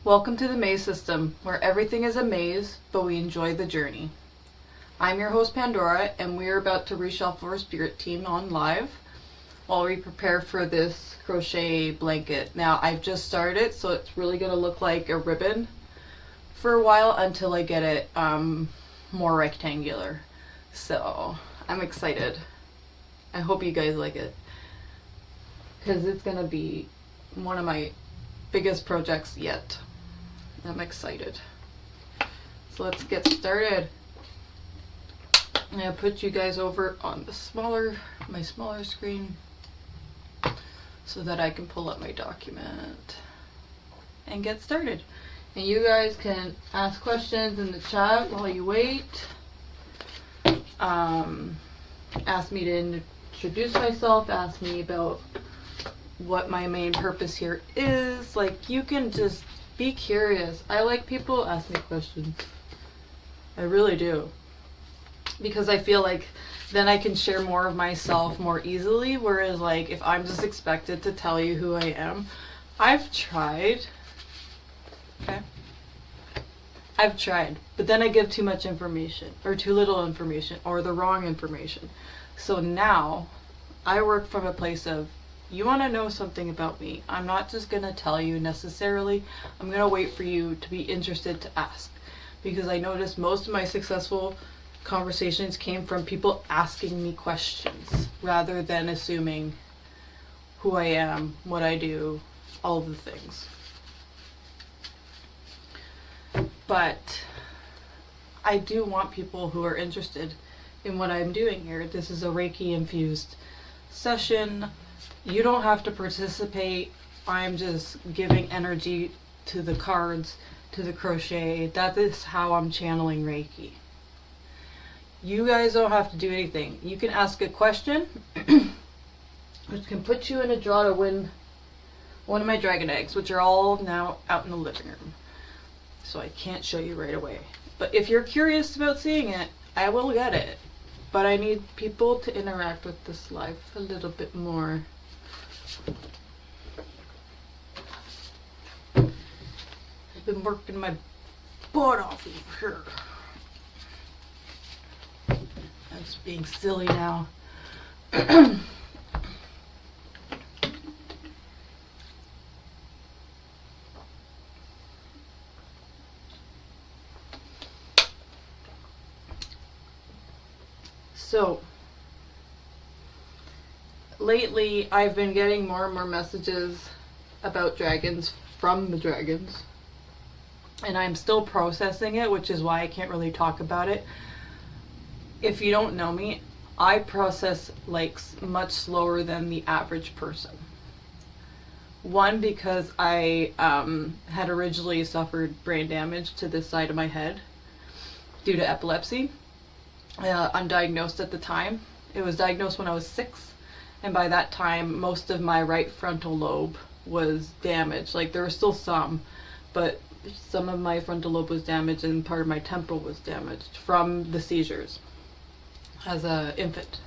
Welcome to the maze system, where everything is a maze, but we enjoy the journey. I'm your host Pandora, and we are about to reshuffle our spirit team on live while we prepare for this crochet blanket. Now, I've just started, so it's really going to look like a ribbon for a while until I get it more rectangular. So, I'm excited. I hope you guys like it, because it's going to be one of my biggest projects yet. I'm excited. So let's get started. I'm gonna put you guys over on the my smaller screen so that I can pull up my document and get started. And you guys can ask questions in the chat while you wait. Ask me to introduce myself, ask me about what my main purpose here is. Like, you can just be curious. I like people ask me questions. I really do. Because I feel like then I can share more of myself more easily. Whereas, like, if I'm just expected to tell you who I am, I've tried. Okay? I've tried. But then I give too much information, or too little information, or the wrong information. So now, I work from a place of, you want to know something about me. I'm not just going to tell you necessarily. I'm going to wait for you to be interested to ask. Because I noticed most of my successful conversations came from people asking me questions rather than assuming who I am, what I do, all the things. But I do want people who are interested in what I'm doing here. This is a Reiki infused session. You don't have to participate. I'm just giving energy to the cards, to the crochet. That is how I'm channeling Reiki. You guys don't have to do anything. You can ask a question, which can put you in a draw to win one of my dragon eggs, which are all now out in the living room. So I can't show you right away. But if you're curious about seeing it, I will get it. But I need people to interact with this live a little bit more. I've been working my butt off over here. I'm just being silly now. So, lately I've been getting more and more messages about dragons from the dragons, and I'm still processing it, which is why I can't really talk about it. If you don't know me, I process like much slower than the average person. One, because I had originally suffered brain damage to this side of my head due to epilepsy. Undiagnosed at the time. It was diagnosed when I was 6, and by that time most of my right frontal lobe was damaged. Like, there were still some, but some of my frontal lobe was damaged and part of my temporal was damaged from the seizures as an infant.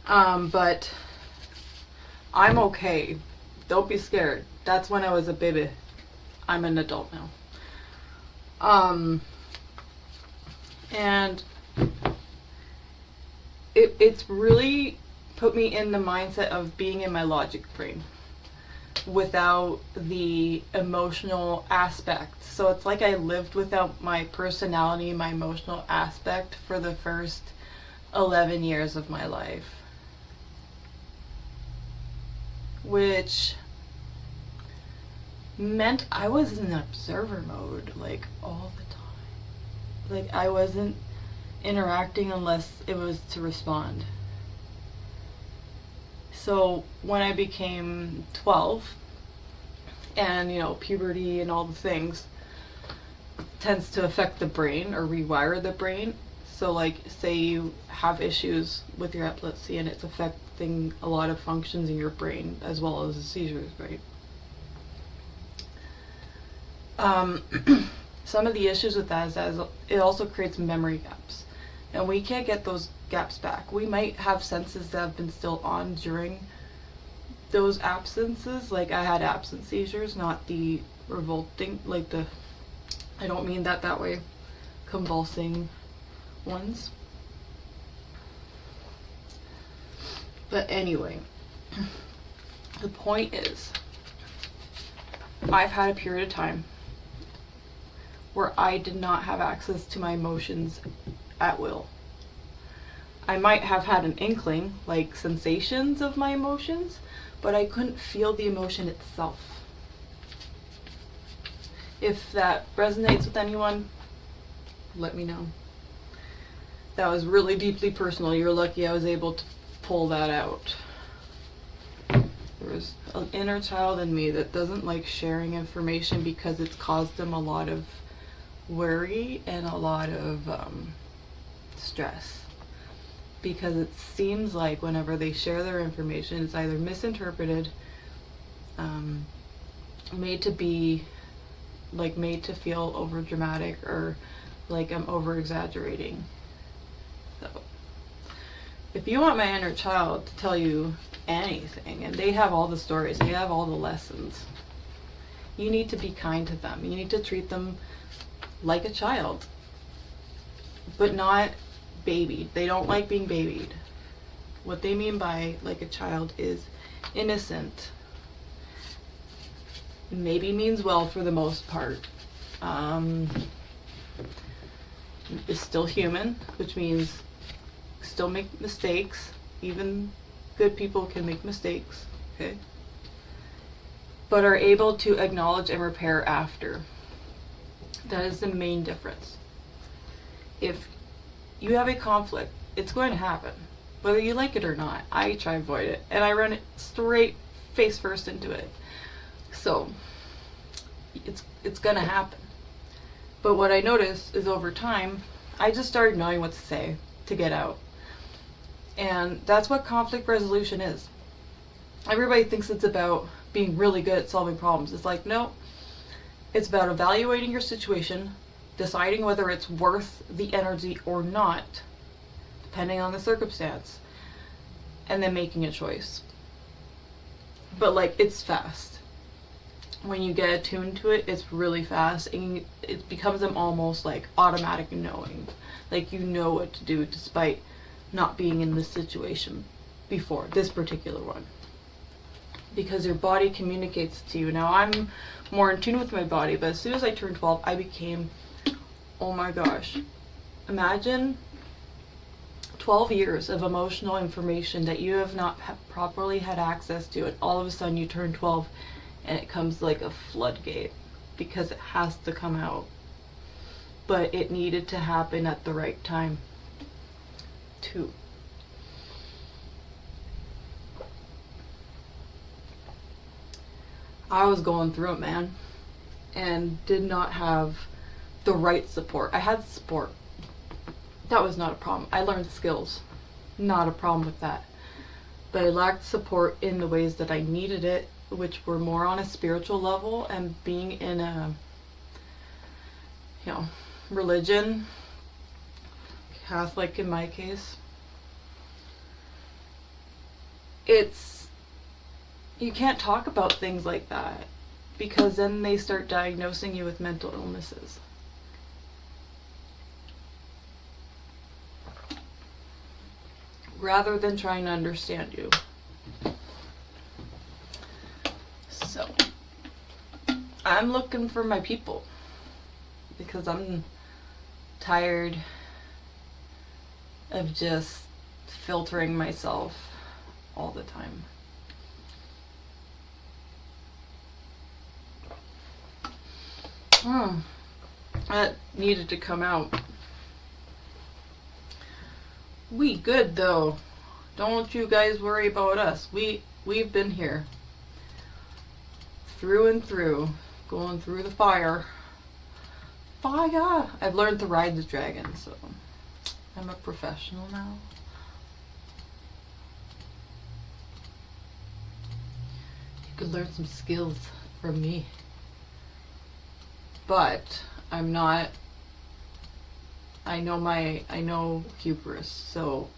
But I'm okay. Don't be scared. That's when I was a baby. I'm an adult now. And it's really put me in the mindset of being in my logic brain without the emotional aspect. So it's like I lived without my personality, my emotional aspect for the first 11 years of my life. Which meant I was in observer mode, like, all the time. Like, I wasn't interacting unless it was to respond. So when I became 12, and, you know, puberty and all the things tends to affect the brain or rewire the brain. So, like, say you have issues with your epilepsy and it's affecting a lot of functions in your brain as well as the seizures, right? Some of the issues with that is that it also creates memory gaps, and we can't get those gaps back. We might have senses that have been still on during those absences. Like, I had absent seizures, not the revolting, like the, I don't mean that way, convulsing ones. But anyway, the point is, I've had a period of time where I did not have access to my emotions at will. I might have had an inkling, like sensations of my emotions, but I couldn't feel the emotion itself. If that resonates with anyone, let me know. That was really deeply personal. You're lucky I was able to pull that out. There was an inner child in me that doesn't like sharing information because it's caused them a lot of worry and a lot of stress. Because it seems like whenever they share their information, it's either misinterpreted, made to be, like made to feel over dramatic, or like I'm over exaggerating. So if you want my inner child to tell you anything, and they have all the stories, they have all the lessons, you need to be kind to them. You need to treat them like a child, but not babied. They don't like being babied. What they mean by like a child is innocent. Maybe means well for the most part. Is still human, which means still make mistakes. Even good people can make mistakes, okay? But are able to acknowledge and repair after. That is the main difference. If you have a conflict, it's going to happen, whether you like it or not. I try to avoid it, and I run it straight face first into it. So it's gonna happen. But what I noticed is over time, I just started knowing what to say to get out. And that's what conflict resolution is. Everybody thinks it's about being really good at solving problems. It's like, no, it's about evaluating your situation, deciding whether it's worth the energy or not, depending on the circumstance, and then making a choice. But like, it's fast. When you get attuned to it, it's really fast, and it becomes an almost like automatic knowing. Like, you know what to do despite not being in this situation before, this particular one. Because your body communicates to you. Now, I'm more in tune with my body, but as soon as I turned 12, I became, oh my gosh, imagine 12 years of emotional information that you have not properly had access to, and all of a sudden you turn 12 and it comes like a floodgate, because it has to come out. But it needed to happen at the right time too. I was going through it, man, and did not have the right support. I had support. That was not a problem. I learned skills. Not a problem with that. But I lacked support in the ways that I needed it, which were more on a spiritual level, and being in a, religion, Catholic in my case. You can't talk about things like that, because then they start diagnosing you with mental illnesses. Rather than trying to understand you. So, I'm looking for my people, because I'm tired of just filtering myself all the time. That needed to come out. We good though. Don't you guys worry about us. We've been here. Through and through. Going through the fire. Fire! I've learned to ride the dragon, so I'm a professional now. You could learn some skills from me. But I'm not, I know hubris, so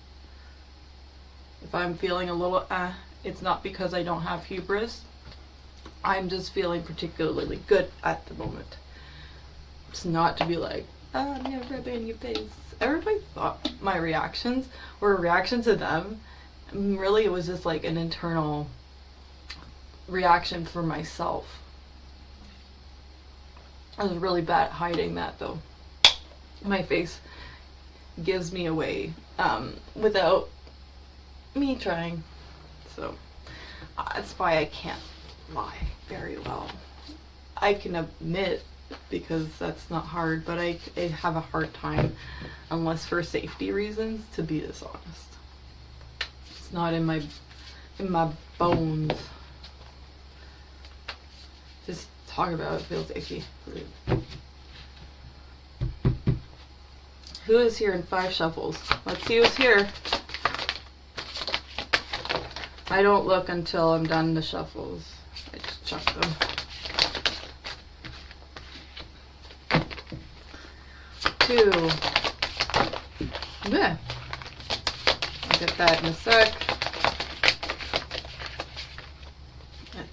if I'm feeling a little it's not because I don't have hubris. I'm just feeling particularly good at the moment. It's not to be like, I'm gonna rub it in your face. Everybody thought my reactions were a reaction to them. Really, it was just like an internal reaction for myself. I was really bad at hiding that though. My face gives me away without me trying. So that's why I can't lie very well. I can admit, because that's not hard, but I have a hard time, unless for safety reasons, to be dishonest. It's not in my bones. Just talk about it feels icky. Who is here in 5 shuffles? Let's see who's here. I don't look until I'm done the shuffles. I just chuck them. Two. Yeah. I'll get that in a sec.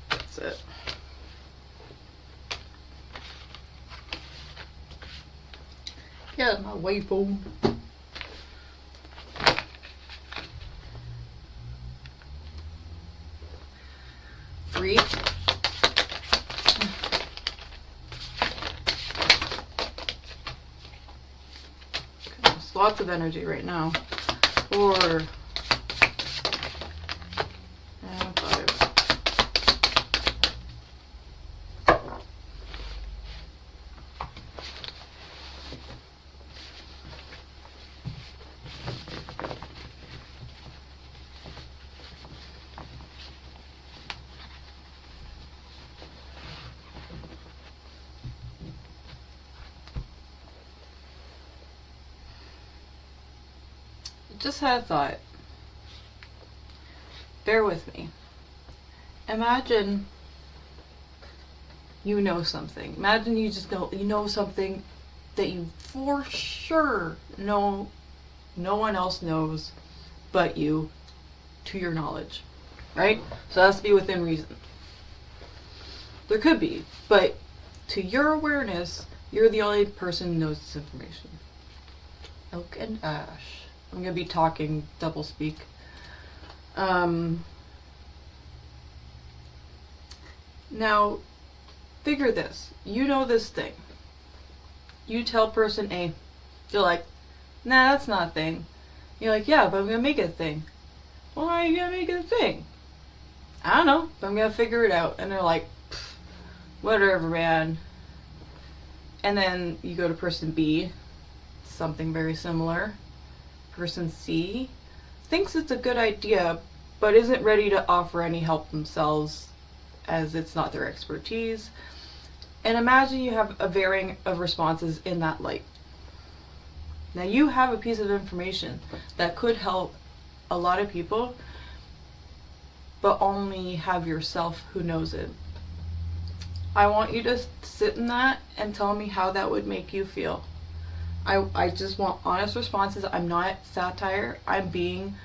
That's it. Get my waveform. 3. There's lots of energy right now. 4. And 5. Just had a thought. Bear with me. Imagine you know something. Imagine you just know something that you for sure know no one else knows but you, to your knowledge. Right? So it has to be within reason. There could be, but to your awareness, you're the only person who knows this information. Oak and ash. I'm going to be talking double speak. Now, figure this. You know this thing. You tell person A. They're like, nah, that's not a thing. You're like, yeah, but I'm going to make it a thing. Well, why are you going to make it a thing? I don't know, but I'm going to figure it out. And they're like, whatever, man. And then you go to person B. Something very similar. Person C thinks it's a good idea, but isn't ready to offer any help themselves as it's not their expertise. And imagine you have a varying of responses in that light. Now you have a piece of information that could help a lot of people, but only have yourself who knows it. I want you to sit in that and tell me how that would make you feel. I just want honest responses. I'm not satire. I'm being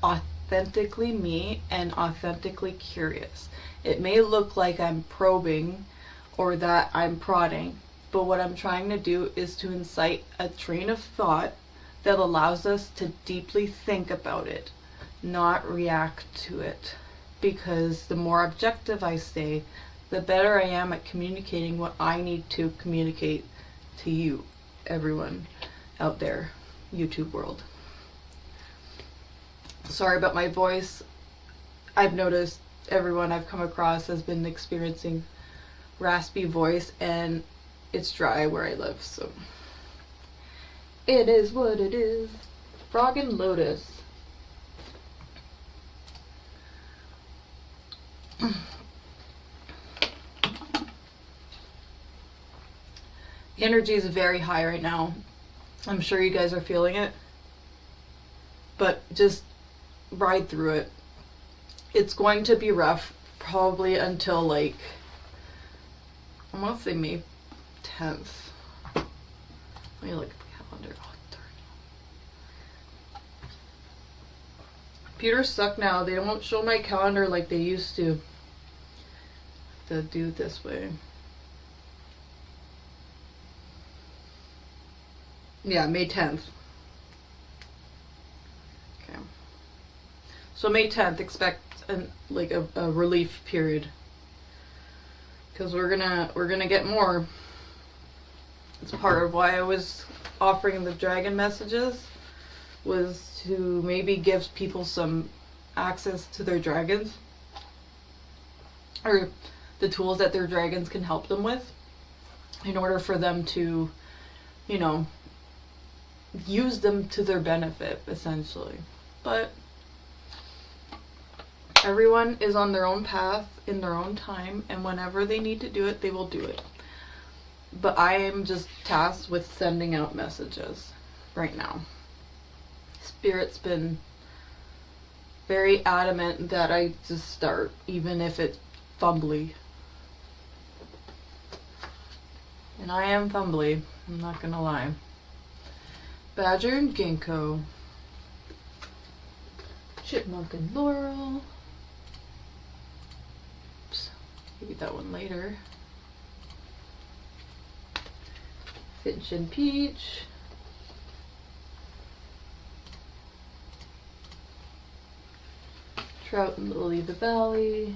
authentically me and authentically curious. It may look like I'm probing or that I'm prodding, but what I'm trying to do is to incite a train of thought that allows us to deeply think about it, not react to it. Because the more objective I stay, the better I am at communicating what I need to communicate to you, everyone out there, YouTube world. Sorry about my voice. I've noticed everyone I've come across has been experiencing raspy voice, and it's dry where I live, so it is what it is. Frog and Lotus. The energy is very high right now. I'm sure you guys are feeling it, but just ride through it. It's going to be rough, probably until like, I want to say May 10th. Let me look at the calendar. Oh, darn. Computers suck now. They don't show my calendar like they used to. to do it this way. Yeah, May 10th. Okay. So May 10th, expect a relief period, because we're gonna get more. It's part of why I was offering the dragon messages, was to maybe give people some access to their dragons, or the tools that their dragons can help them with, in order for them to, you know, use them to their benefit, essentially. But everyone is on their own path in their own time, and whenever they need to do it, they will do it. But I am just tasked with sending out messages right now. Spirit's been very adamant that I just start, even if it's fumbly. And I am fumbly, I'm not gonna lie. Badger and Ginkgo. Chipmunk and Laurel. Oops, maybe that one later. Finch and Peach. Trout and Lily of the Valley.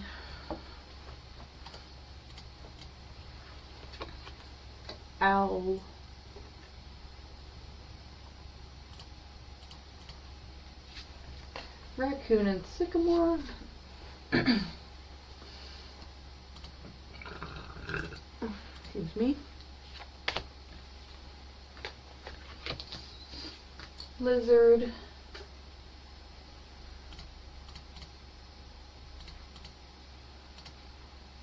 Owl. Raccoon and Sycamore. Excuse me. Lizard.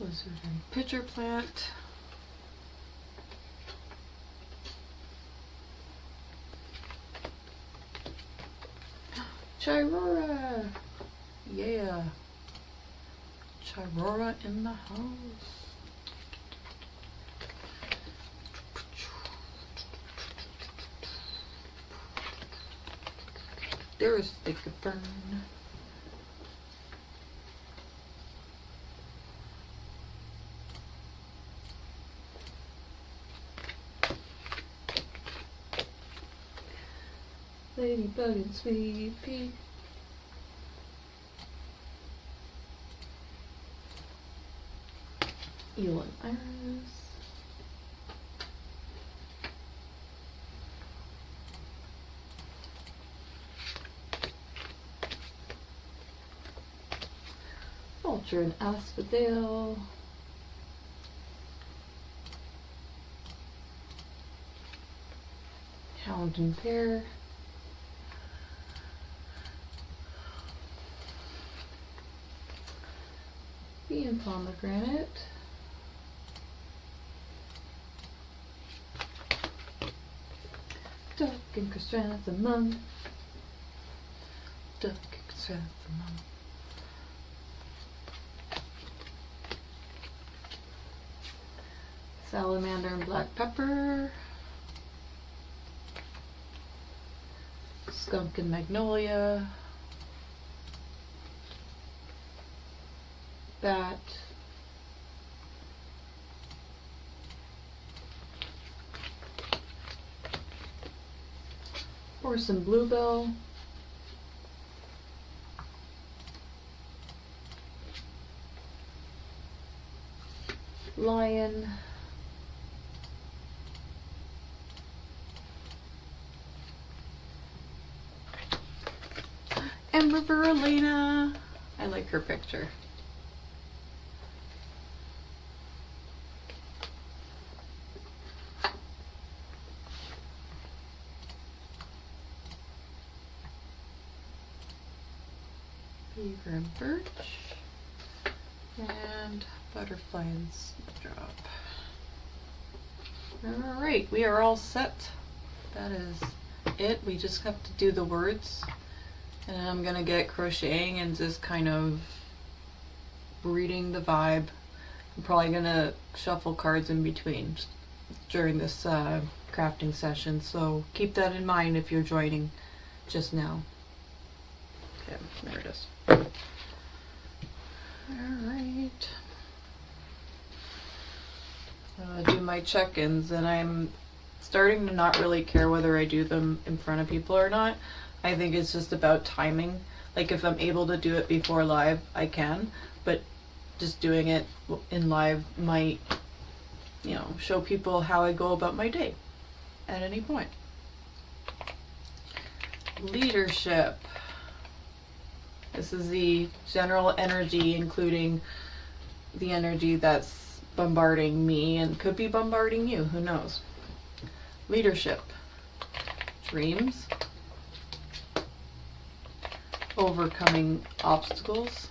Lizard and pitcher plant. Chirora. Yeah. Chirora in the house. There's Stick of Fern. Ladybug and Sweet Pea. Eel and Iris. Vulture and Asphodel. Hound and Pear. Bee and Pomegranate. Duck and chrysanthemum. Duck and chrysanthemum. Salamander and black pepper. Skunk and magnolia. Bat. Horse and bluebell. Lion. And River Elena. I like her picture. Beaver and birch. And butterfly and snowdrop. Alright, we are all set. That is it. We just have to do the words. And I'm gonna get crocheting and just kind of reading the vibe. I'm probably gonna shuffle cards in between during this crafting session, so keep that in mind if you're joining just now. Okay, there it is. Alright. do my check-ins, and I'm starting to not really care whether I do them in front of people or not. I think it's just about timing. Like if I'm able to do it before live, I can, but just doing it in live might, you know, show people how I go about my day at any point. Leadership. This is the general energy, including the energy that's bombarding me and could be bombarding you, who knows. Leadership. Dreams. Overcoming obstacles.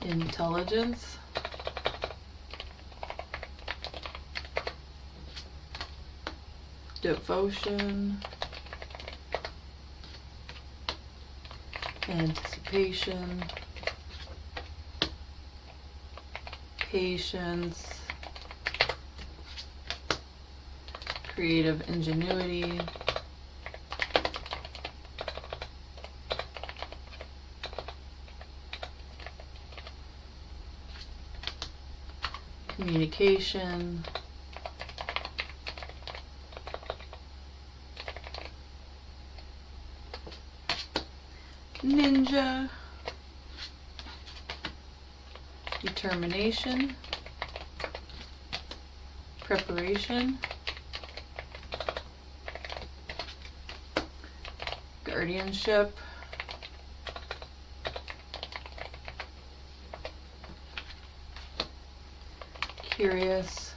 Intelligence. Devotion. Anticipation. Patience. Creative ingenuity. Communication. Ninja. Determination. Preparation. Guardianship. Curious.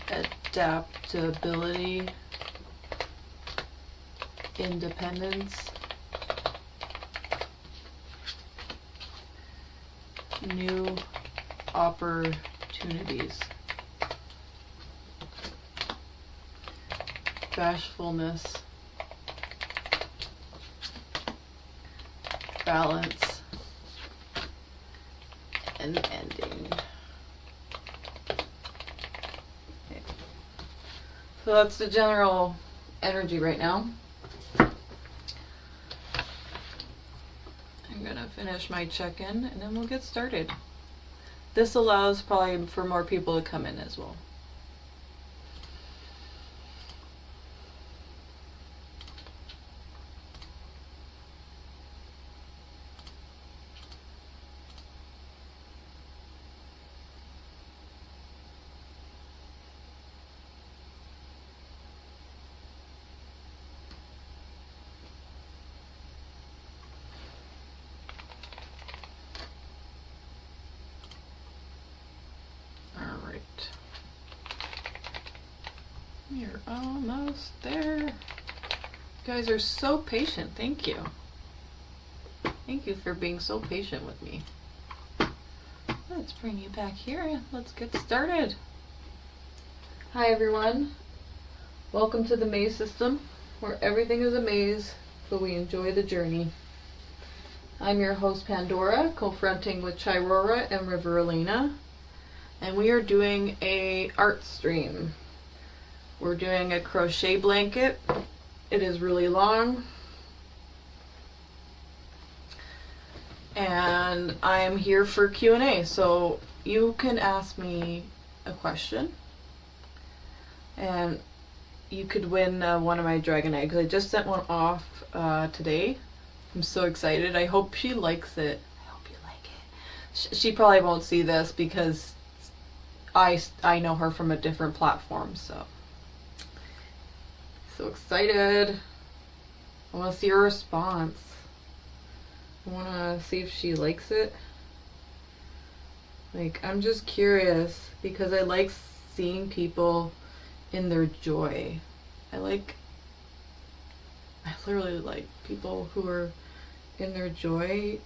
Adaptability. Independence. New opportunities. Bashfulness. Balance. And ending. Okay. So that's the general energy right now. I'm gonna finish my check-in and then we'll get started. This allows probably for more people to come in as well. You're almost there. You guys are so patient. Thank you. Thank you for being so patient with me. Let's bring you back here and let's get started. Hi everyone. Welcome to the maze system, where everything is a maze, but we enjoy the journey. I'm your host Pandora, co-fronting with Chirora and River Elena, and we are doing a art stream. We're doing a crochet blanket. It is really long. And I'm here for Q&A, so you can ask me a question. And you could win one of my dragon eggs. I just sent one off today. I'm so excited. I hope she likes it. I hope you like it. She probably won't see this because I know her from a different platform, so excited. I want to see her response. I want to see if she likes it. Like, I'm just curious because I like seeing people in their joy. I literally like people who are in their joy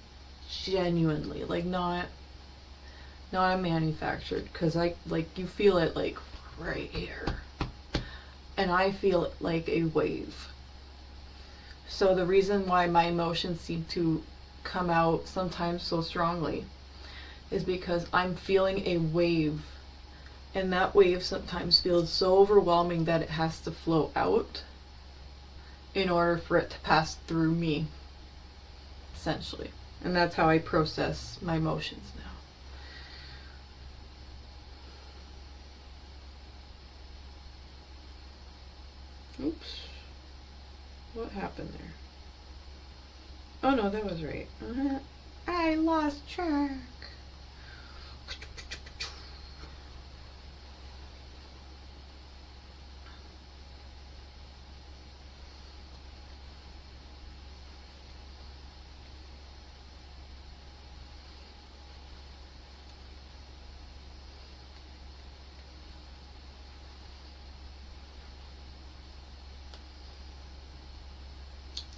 genuinely, like not a manufactured, because you feel it like right here. And I feel it like a wave. So the reason why my emotions seem to come out sometimes so strongly is because I'm feeling a wave. And that wave sometimes feels so overwhelming that it has to flow out in order for it to pass through me, essentially. And that's how I process my emotions now. Oops. What happened there? Oh no, that was right. I lost track.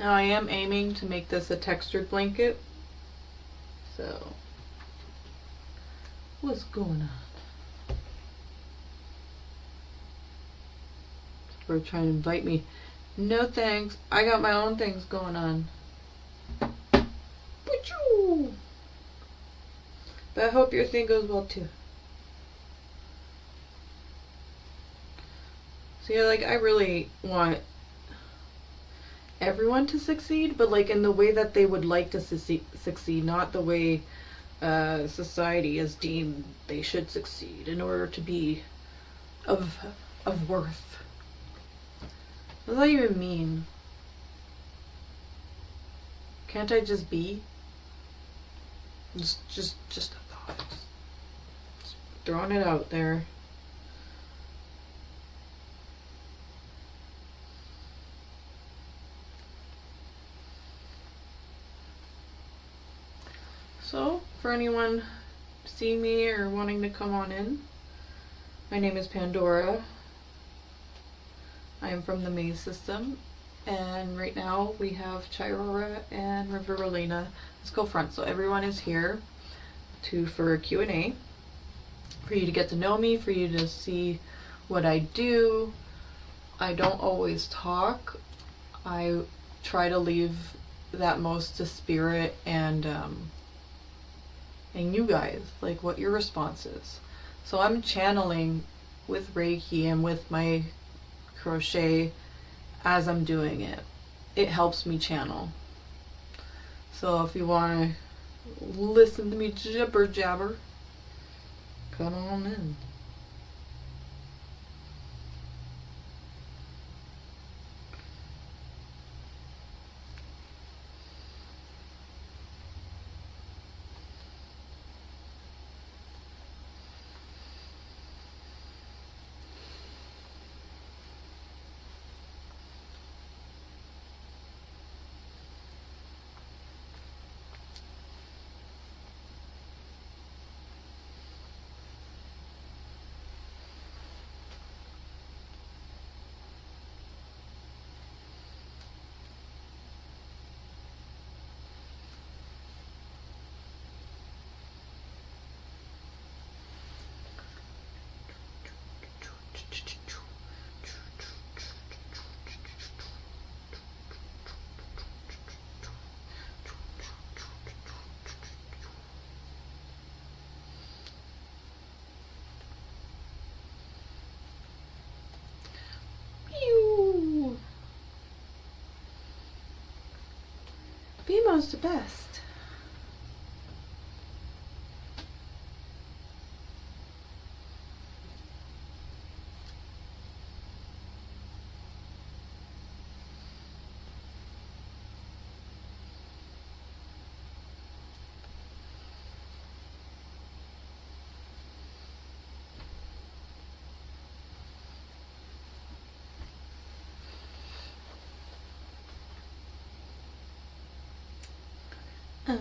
Now I am aiming to make this a textured blanket. So, what's going on? People are trying to invite me. No thanks. I got my own things going on. Pachoo! But I hope your thing goes well too. So yeah, like I really want everyone to succeed, but like in the way that they would like to succeed, not the way society has deemed they should succeed in order to be of worth. What does that even mean? Can't I just be? Just a thought. Just throwing it out there. So, for anyone seeing me or wanting to come on in, my name is Pandora. I am from the Maze system, and right now we have Chirora and Riverolina as co-front. So everyone is here for a Q&A, for you to get to know me, for you to see what I do. I don't always talk. I try to leave that most to spirit and you guys, like what your response is. So I'm channeling with Reiki and with my crochet as I'm doing it. It helps me channel. So if you want to listen to me jibber jabber, come on in. Bemo's the best. So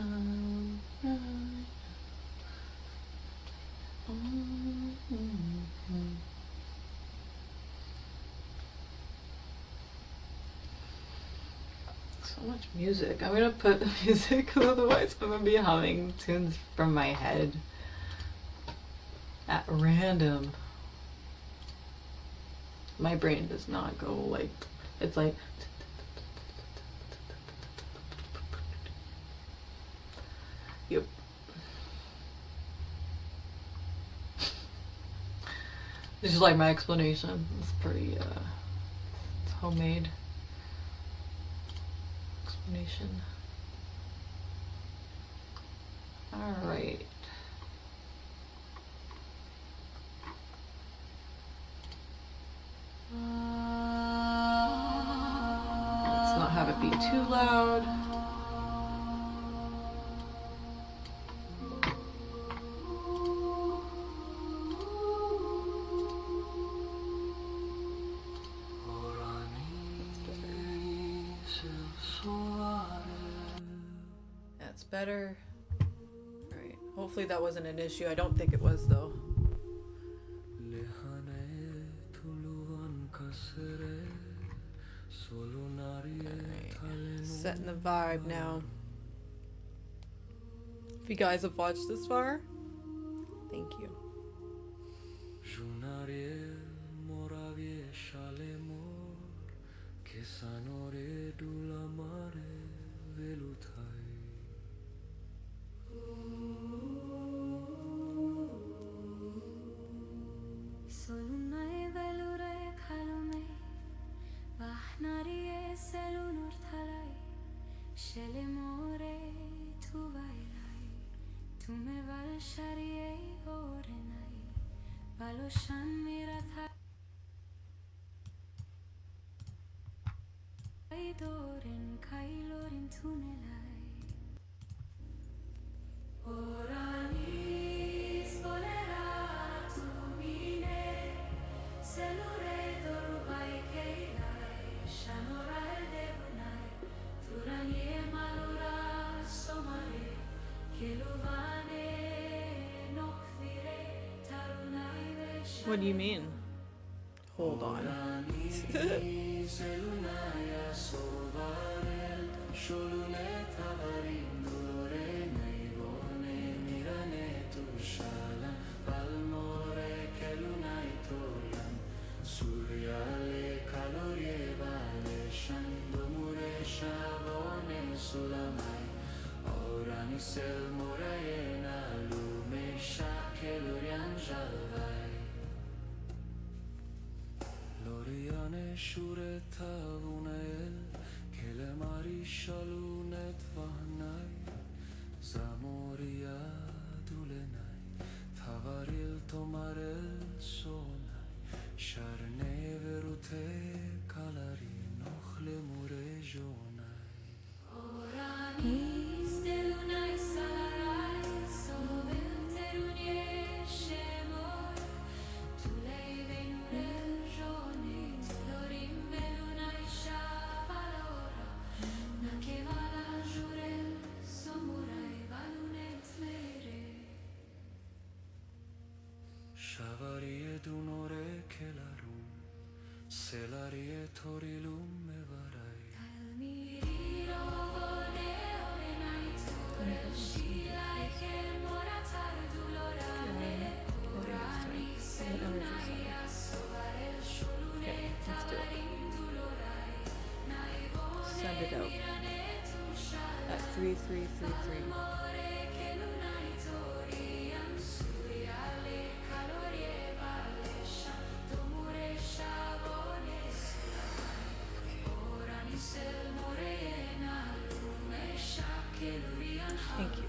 much music. I'm gonna put the music because otherwise I'm gonna be humming tunes from my head at random. My brain does not go like, it's like yep. This is like my explanation. It's pretty it's homemade explanation. Alright. Let's not have it be too loud. That's better. Alright, hopefully that wasn't an issue. I don't think it was though. Alright, setting the vibe now. If you guys have watched this far, thank you. What do you mean? Hold on. Send it out at 3333. Thank you.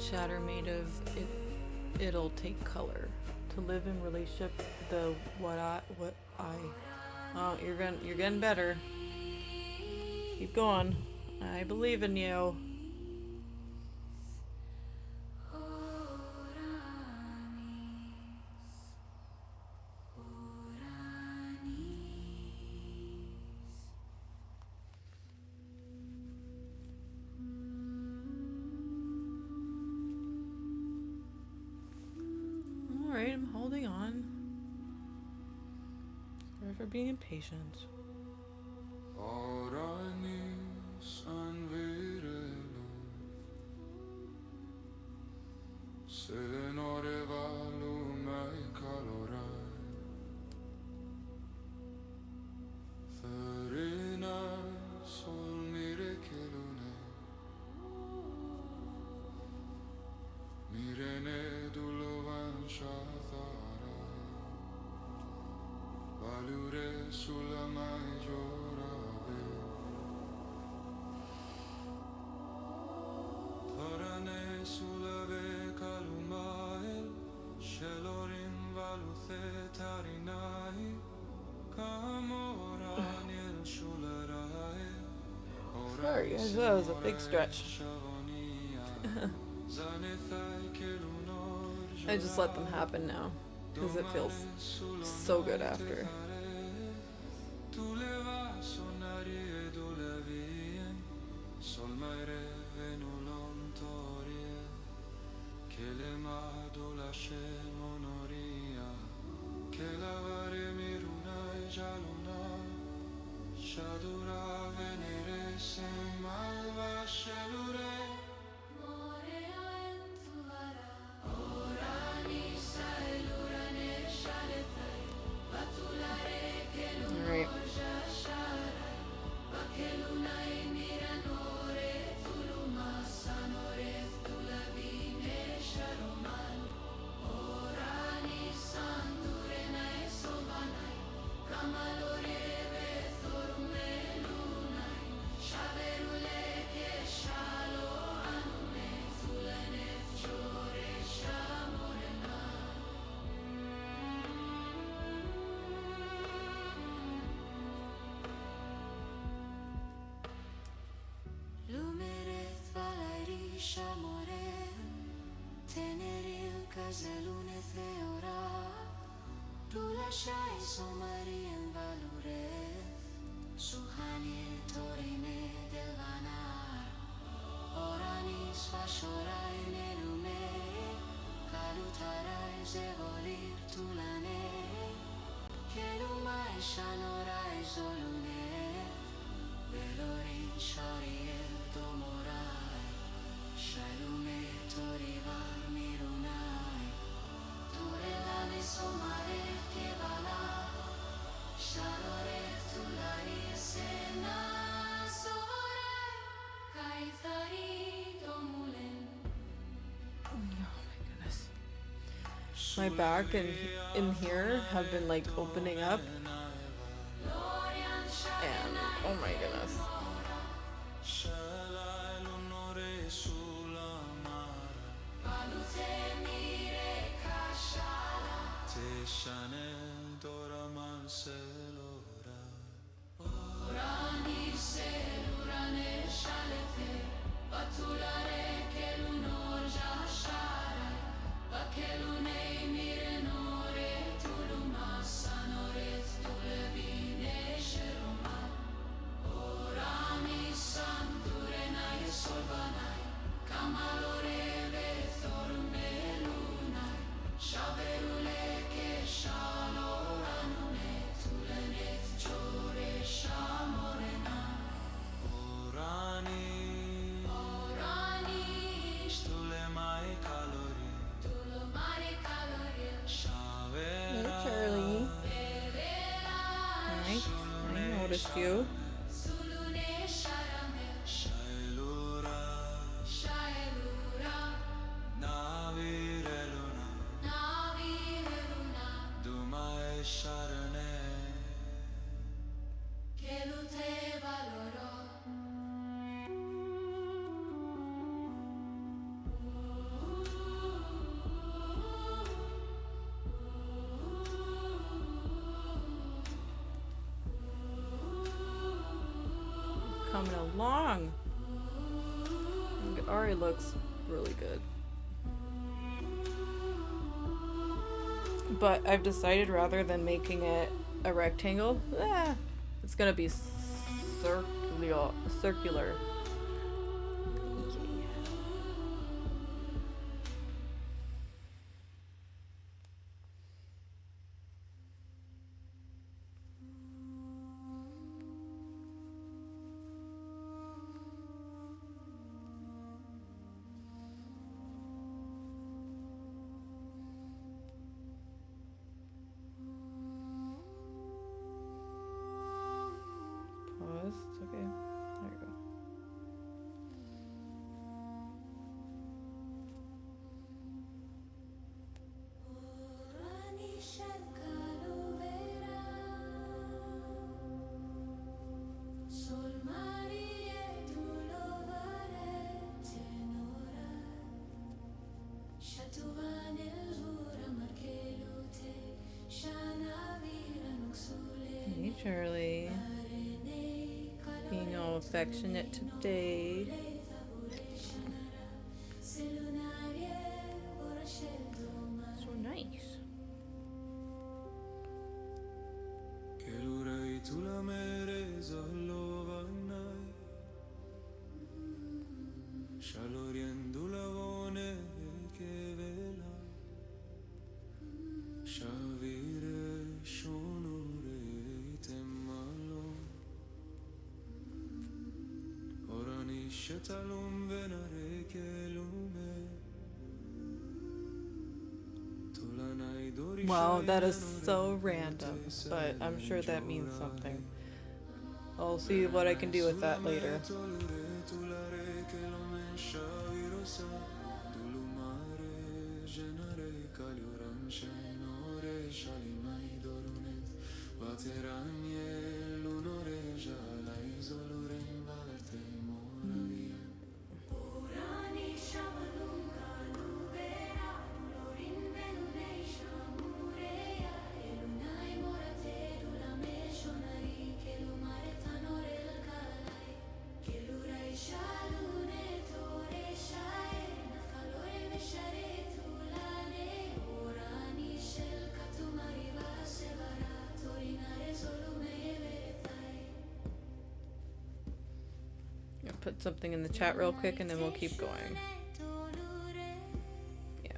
shatter made of? It'll take color. To live in relationship, oh, you're getting better. Keep going. I believe in you. Alright, I'm holding on. Sorry for being impatient. Mirene dulovan shatara Valure sulla mai giorave Parane sulla ve kalumael Shelorim valuthe tarinai Kamoraniel shularae Sorry guys, that was a big stretch. I just let them happen now, because it feels so good after. Alright. Zelune theora Tu lasciai somari in valure Suhani torine del vanar Orani sfashorai nelume Kalutarai zevolir tulane Kelumai shanorai zolune Velorin shariel domorai Shalume torivar mirunai Turelane somare che vala Sharore tulari sena sore Kaithari domulen Oh my goodness. My back and in here have been like opening up. And oh my goodness. Orani selurane shalete Vatulare che l'unor già sharai Vakelune mirenore tuluma sanore tulevine sheroma Orani santurenai solvanai Kamalore vethorme lunai Shaverule che shalo anune tuleneth chore shamorena Orani Stule mai calori Hey Charlie. Nice. I noticed you. Sulune sharamel Shaelura Navireluna Dumai sharane Che lute valorò long. It already looks really good. But I've decided rather than making it a rectangle, it's gonna be circular. Pause. Okay. There we go. Hey, Charlie. Being all affectionate today. So nice. Wow, that is so random, but I'm sure that means something. I'll see what I can do with that later. Put something in the chat real quick and then we'll keep going. Yeah.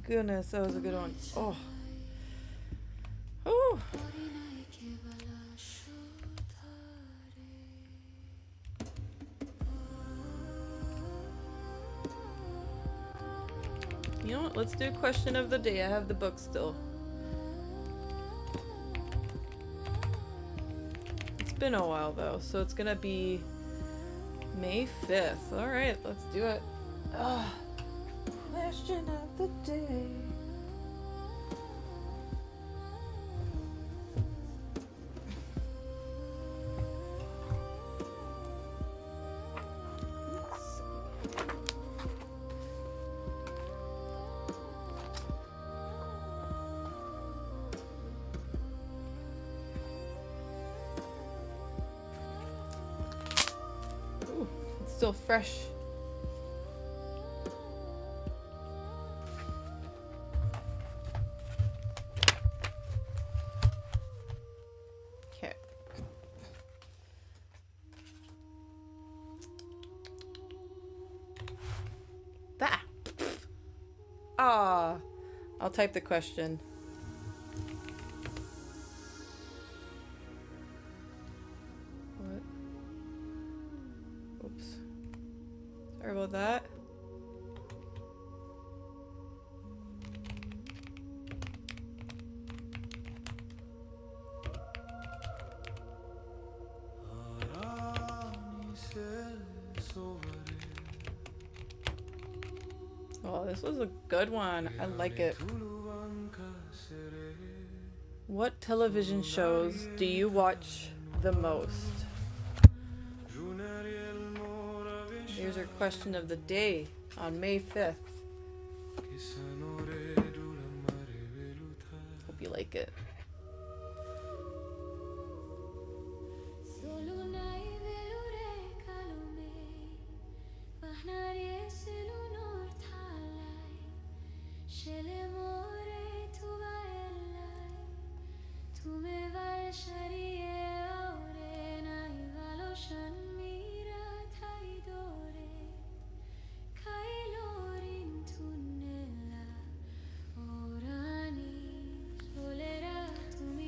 Goodness, that was a good one. Oh. Oh. You know what? Let's do question of the day. I have the book still. It's been a while though, so it's gonna be May 5th. Alright, let's do it. Question of the day. Ooh, it's still fresh. Okay. Ah! Ah! I'll type the question. What? Oops. Sorry about that. Oh, this was a good one. I like it. What television shows do you watch the most? Here's our question of the day on May 5th. Hope you like it.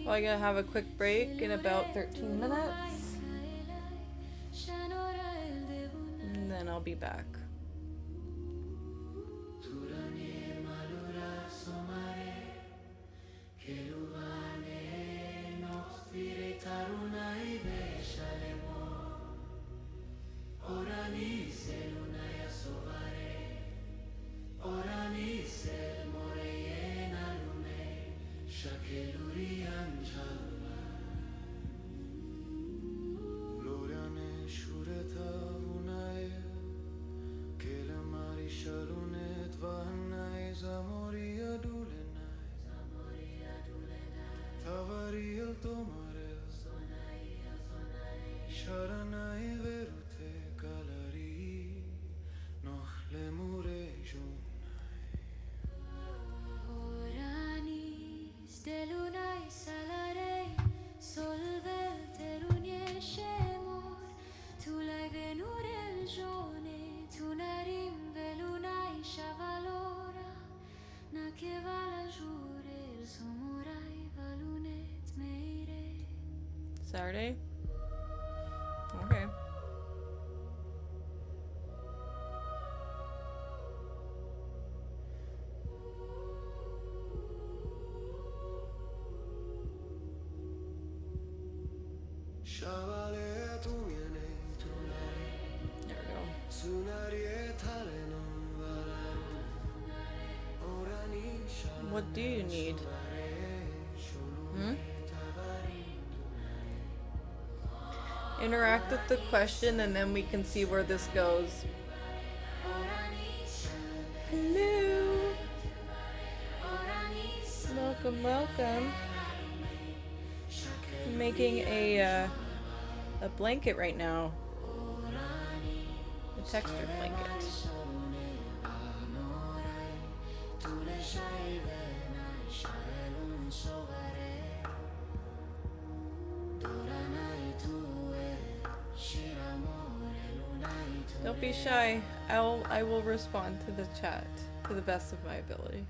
Well, I'm gonna have a quick break in about 13 minutes. And then I'll be back. Saturday? Okay. There we go. What do you need? Interact with the question and then we can see where this goes. Hello. Welcome, welcome. I'm making a blanket right now. A textured blanket. Don't be shy. I will respond to the chat to the best of my ability.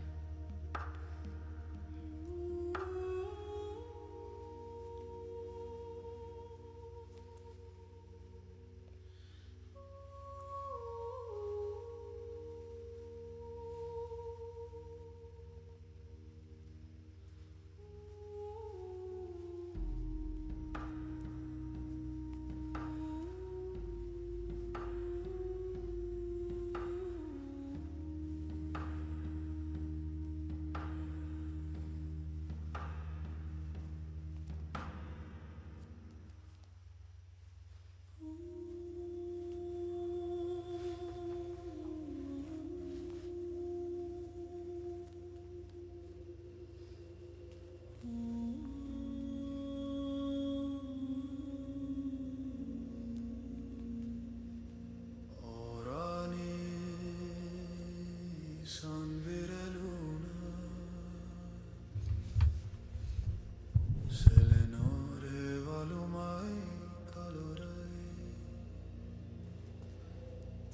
son viraluna selenore valumai calorai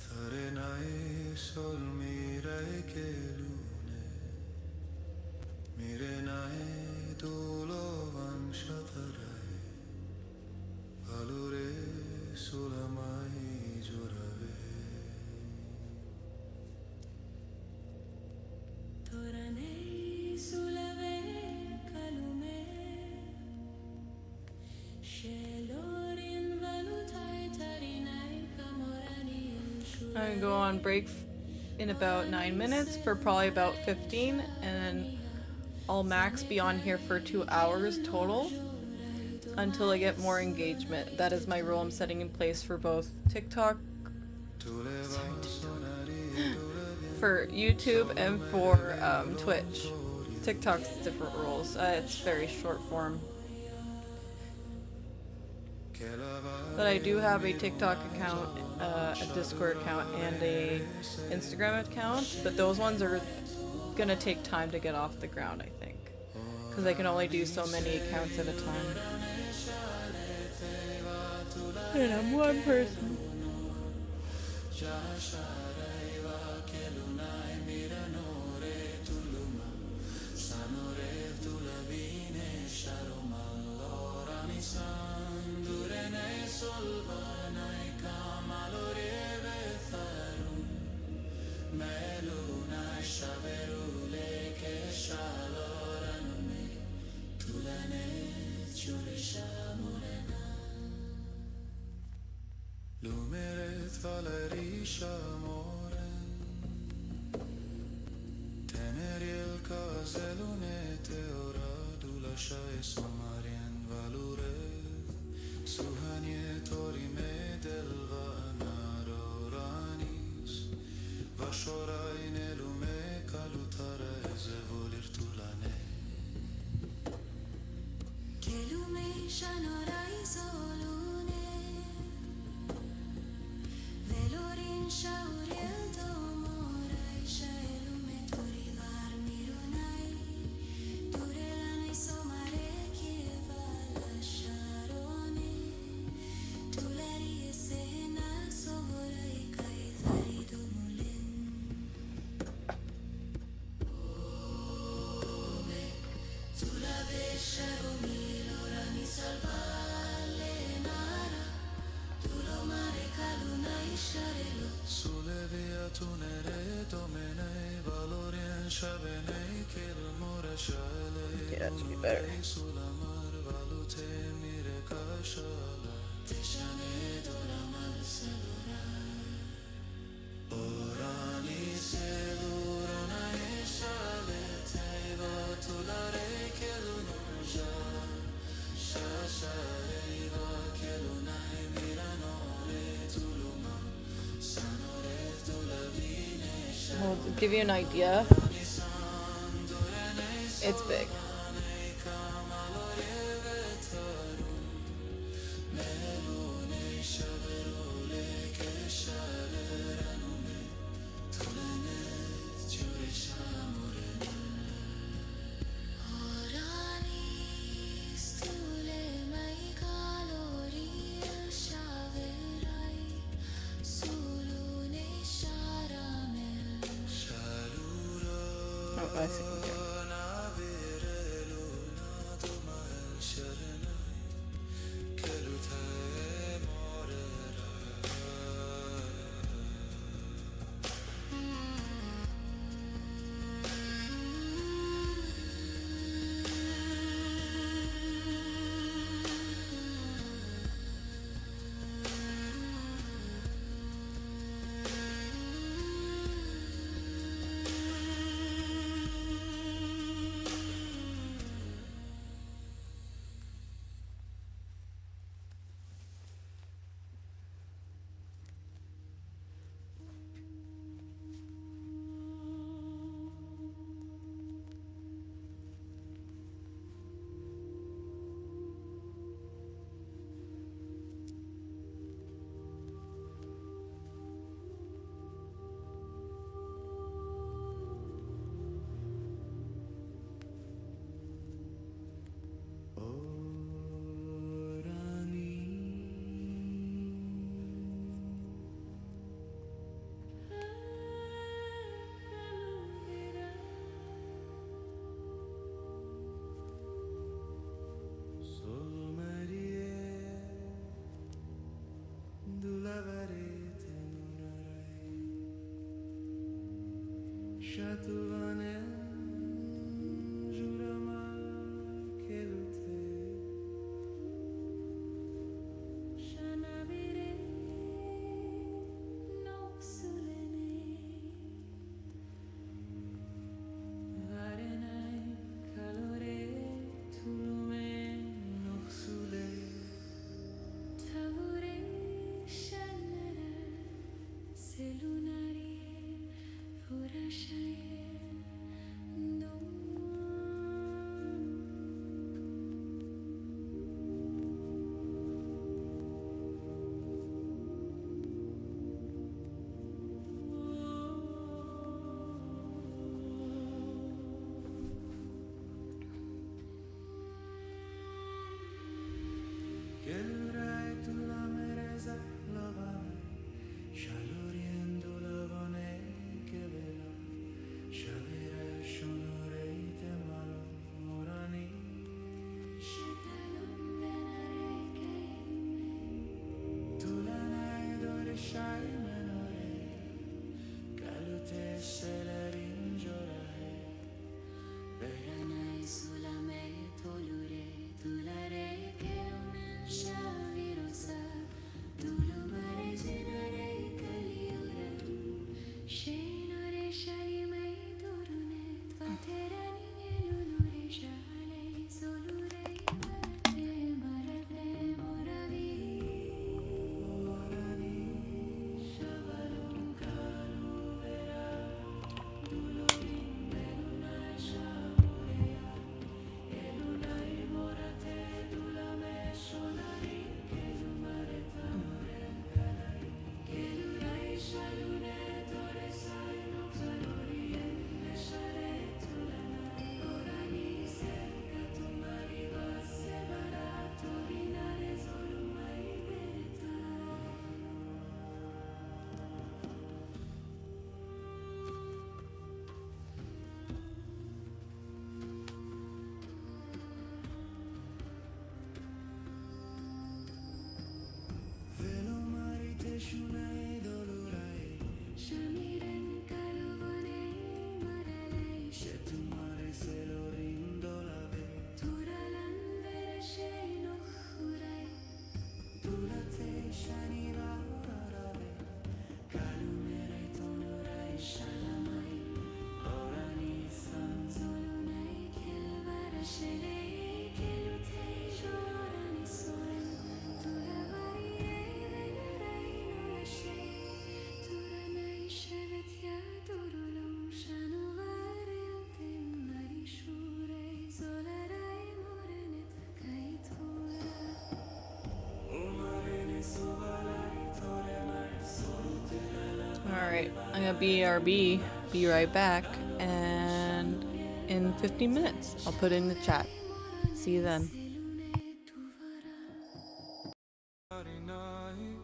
tarenai sol mirai che lune mirenai dolovan shatarai valore sulamai giorave Toranei sulave kalume Shelorin valutai tarinai kamorani I'm gonna go on break in about 9 minutes for probably about 15, and then I'll max be on here for 2 hours total until I get more engagement. That is my rule I'm setting in place for both TikTok, for YouTube, and for Twitch. TikTok's different rules. It's very short form. But I do have a TikTok account, a Discord account, and a Instagram account, but those ones are gonna take time to get off the ground, I think, because I can only do so many accounts at a time. And I'm one person. Lumeret valerisha moren Teneriel cazelune teora dulasha somarien valure Suhanie torime delva naroranis Vashoraine lume kalutara ezevolir tulane Kelume shanorai solune Velorin shauriel tomorai shailume turivar mirunai Turelanai somare kievala sharone Tuleri esena sovorai kaithari dumulin Ome tulave sharomi lorani salvale nara Tulo mare caluna isharelo Sule via tunere domenei valorien shavenei kil more shale Okay, that should be better. Sulamar valute mire kashala Teshane doramal selurai Orani selurona ishale Teva tulare kelunoja Shashareva kelunai miranore tuluma Sanore tulavine Well, to give you an idea, it's big. Oh, I see. Okay. Shatuvane Jurama Kelute Shanavire Noxulene Varenai Calore Tulume Noxule Tavure Shanara Selunari Vorashaye Kelurai tu la mereza lavane Shaloriendo lavane che vela Shavira shonore te malo morani Shetalum venare kelume Tulanai dore shai menore Kalute selerin jorai Veranai sulame tolure tulare kelumen shavirosa tulumare jenare kaliuram shenore shalimai turunet vaterani elunure shale solure marate moravi morani shavalum kalu vera Dulorin beluna shamurea Elunai morate dulame sonari Kelumare tanorem kalai Kelurai shalune tore sai noxalorien Meshare tulanai orani cerca tu mariva sevara Torinare solumai verita Velo marite shunai dolurai shamiren kaluvone maralei Shetumare selorin dolave turalan vereshe nochurai Dulate shaniva rarave Kalumerai tonurai shalamai Orani san solunai kelvarashelei kelutei shorani soren tulavarie venerei nolashei turanai shevetya turulum shanuvaril temari shurei zolarai morenet kaitura Umarene suvalai toremai solutela Alright, I'm gonna BRB, be right back, and in 15 minutes, I'll put it in the chat. See you then. Arinai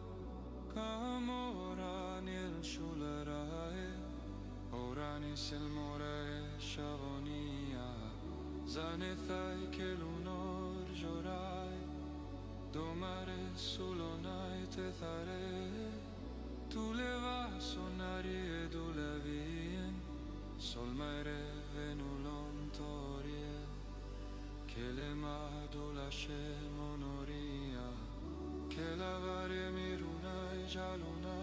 Kamora nil shularai Orani selmore shavonia Zanethai kelunor jorai Domare sulonai tethare Tu leva sonari edulevien Solmaire venulon toriel Kelema dulashe monoria Kelavare mirunai jaluna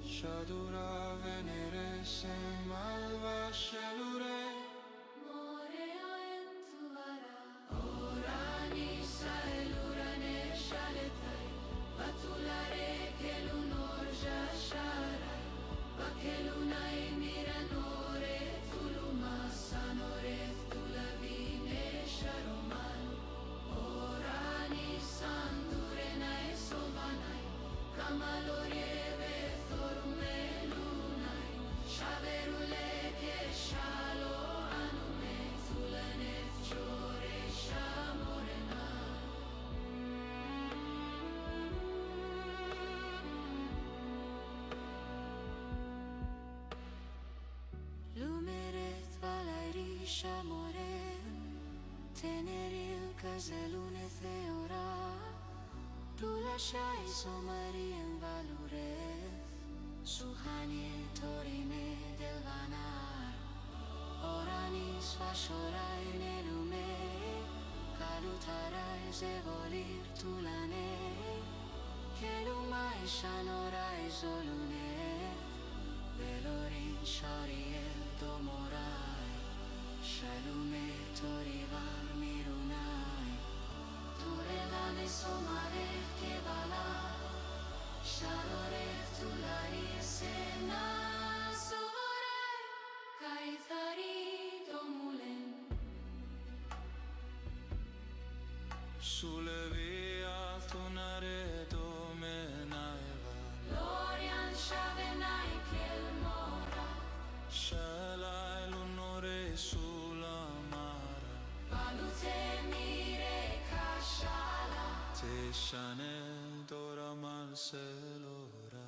Shadura venere se malva shelure Moreo entuvara orani saelurane shaletai vatulare kelunor jasharai vakelunai miranore tuluma sanore tulavine sharoman orani sandurenai sovanai kamalorieve thorumelunai shaverule ke shalo anume tulanet chore shamorena lumeret valairi shamoren teneril kazelune theora tulashay somari en valure suhanie torine del vana shorai nelume kalutarai zevolir tulane kelumai shanorai zolune velorin shariel domorai shalume torivar mirunai turelane somare kevala sharore tulai sena sorai kaithari domulen sulle vie tonare domenaeva Lorian shavenai kel mora shalai l'onore sulla mara valute mire kashala te shane dora mal selora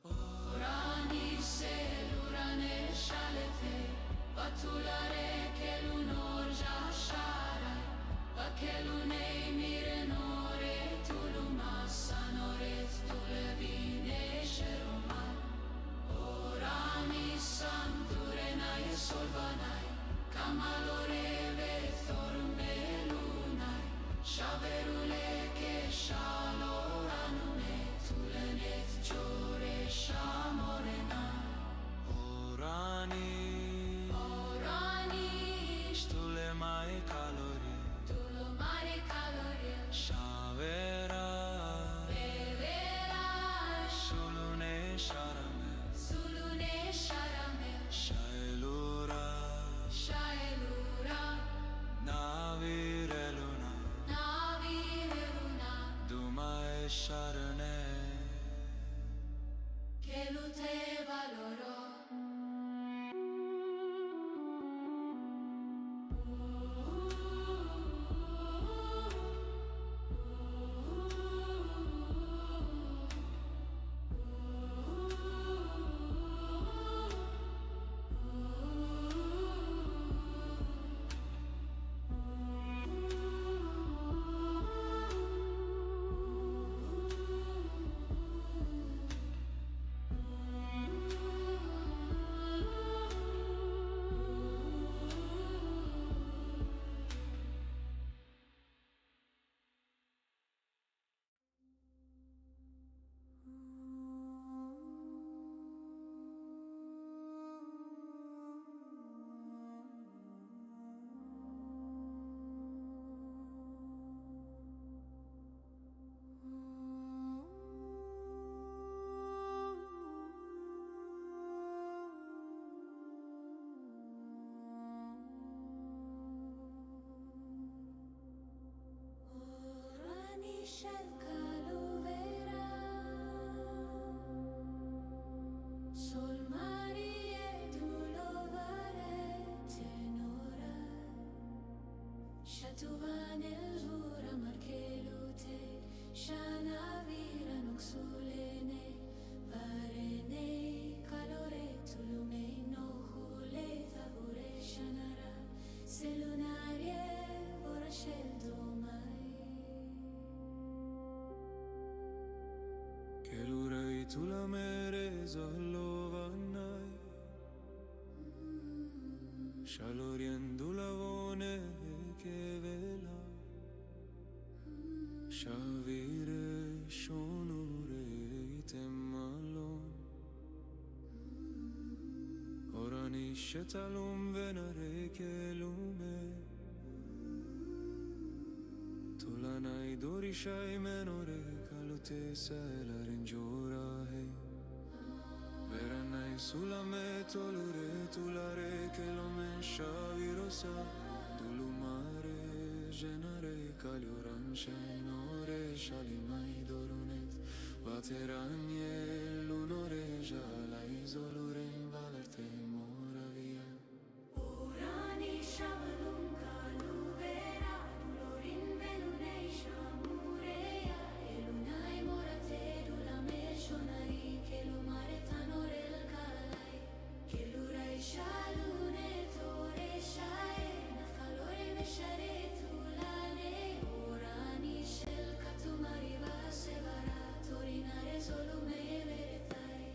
Orani selurane shalete Vatulare kelunor jashara Vakelunei mirenore tuluma sanoret tulevine sheroman Orani santurenai solvanai Kamalore vethormelunai Shaverule ke shaloranune tulenet jore shamorena orani Orani stule mai calori tulo mare calorie shavera beverai sulune sharame sulune sharame shailura shaelura navireluna navireluna dumai sharane che lute valoro Orani shel caluvera Sol marie dulovare tenora Shatuvan el zura markelute Shana vira noxulene Varene calore tulume no hule tavure shanara Selunarie vora shel domai che l'urei tu la mere zalovanai shaloriendo la vone che vela shavire shonure itemalon orani shetalum venare che lume tulanai dorishai menore kalute sela ringiora hey veranai sulla me tolure tulare che lo mensha virosa dulumare genare kalioran shenore shalimai dorunet vateranie l'unore jalai zolure valerte moravia Orani shavalum caluvera Dulorin velunei shamurea Elunai morate dulame shonai Kelumare tanorel kalai Kelurai shalune tore shae Nafalore meshare tulane Orani shel katumari vasevara Torinare solume veretai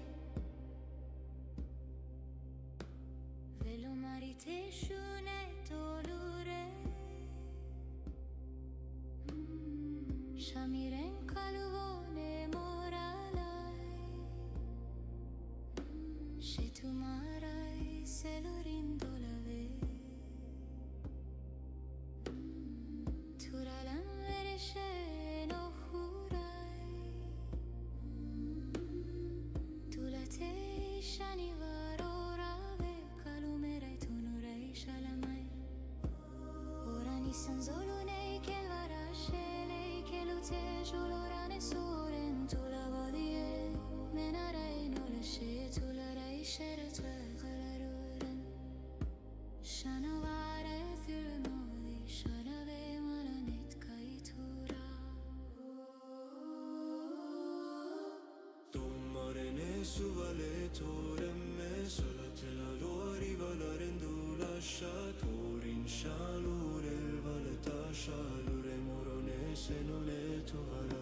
Velo marite shune shamiren kaluvone moralai she tumarai selurin dolave turalam verishe no hurai tulate shanivar orave kalumerai tunurai shalamai orani sanzolune Jolorane soren tulavadie menarai nolashe tularai sherata galaruren shanavare thirnodi shanave malanit kaitura Tommarene suvale toremme salatela lori valarendula shatorin shalurel valeta shalure morone senole tovara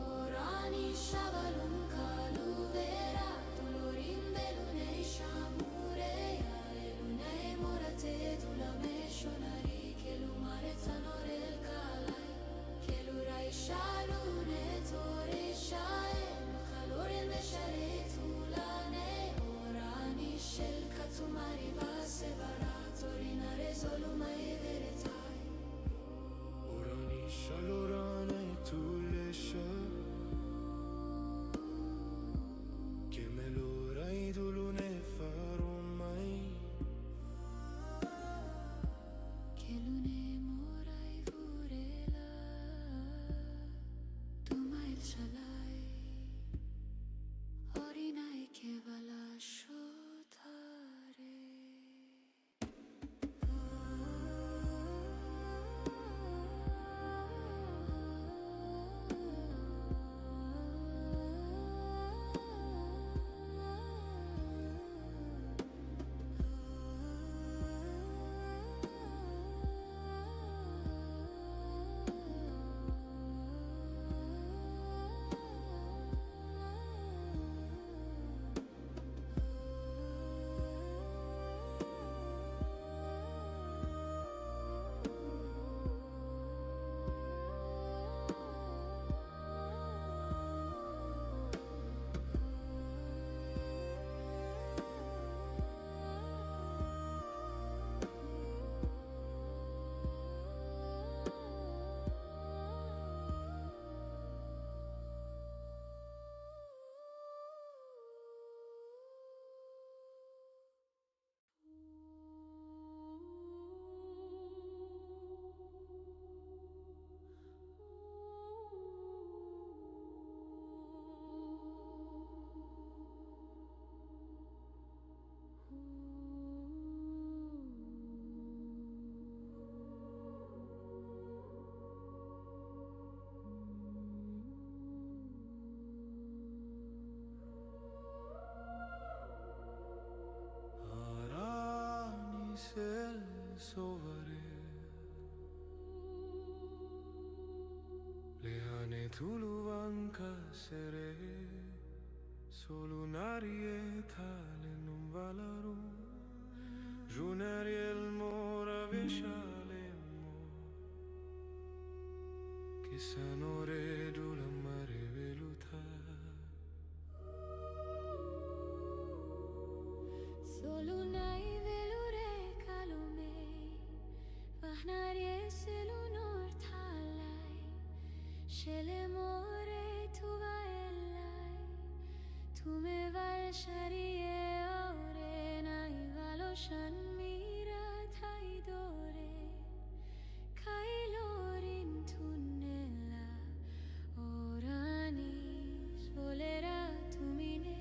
Orani shavalun kaluvera tulurin belune shamureya elune morate tulame shonari kelumare tanorel kalai kelurai shalune tore shae kalorin meshare tulane orani shel katumari vasevara torinare zolumai veretai orani shalorane tulesha che me lo rai tulune farò mai kelune morai vurela tumail shalai orinai kevala shotare sel sovare leane tuluvan kasere solo un'arietale non valaru Junariel mora veshalemo che sanore dula mare veluta solo unai velure kalumei vahnarie selunor thalai shele more tuva ellai tume val sharie ore nai valoshan mira thai dore kai lorin tunnella orani solera tumine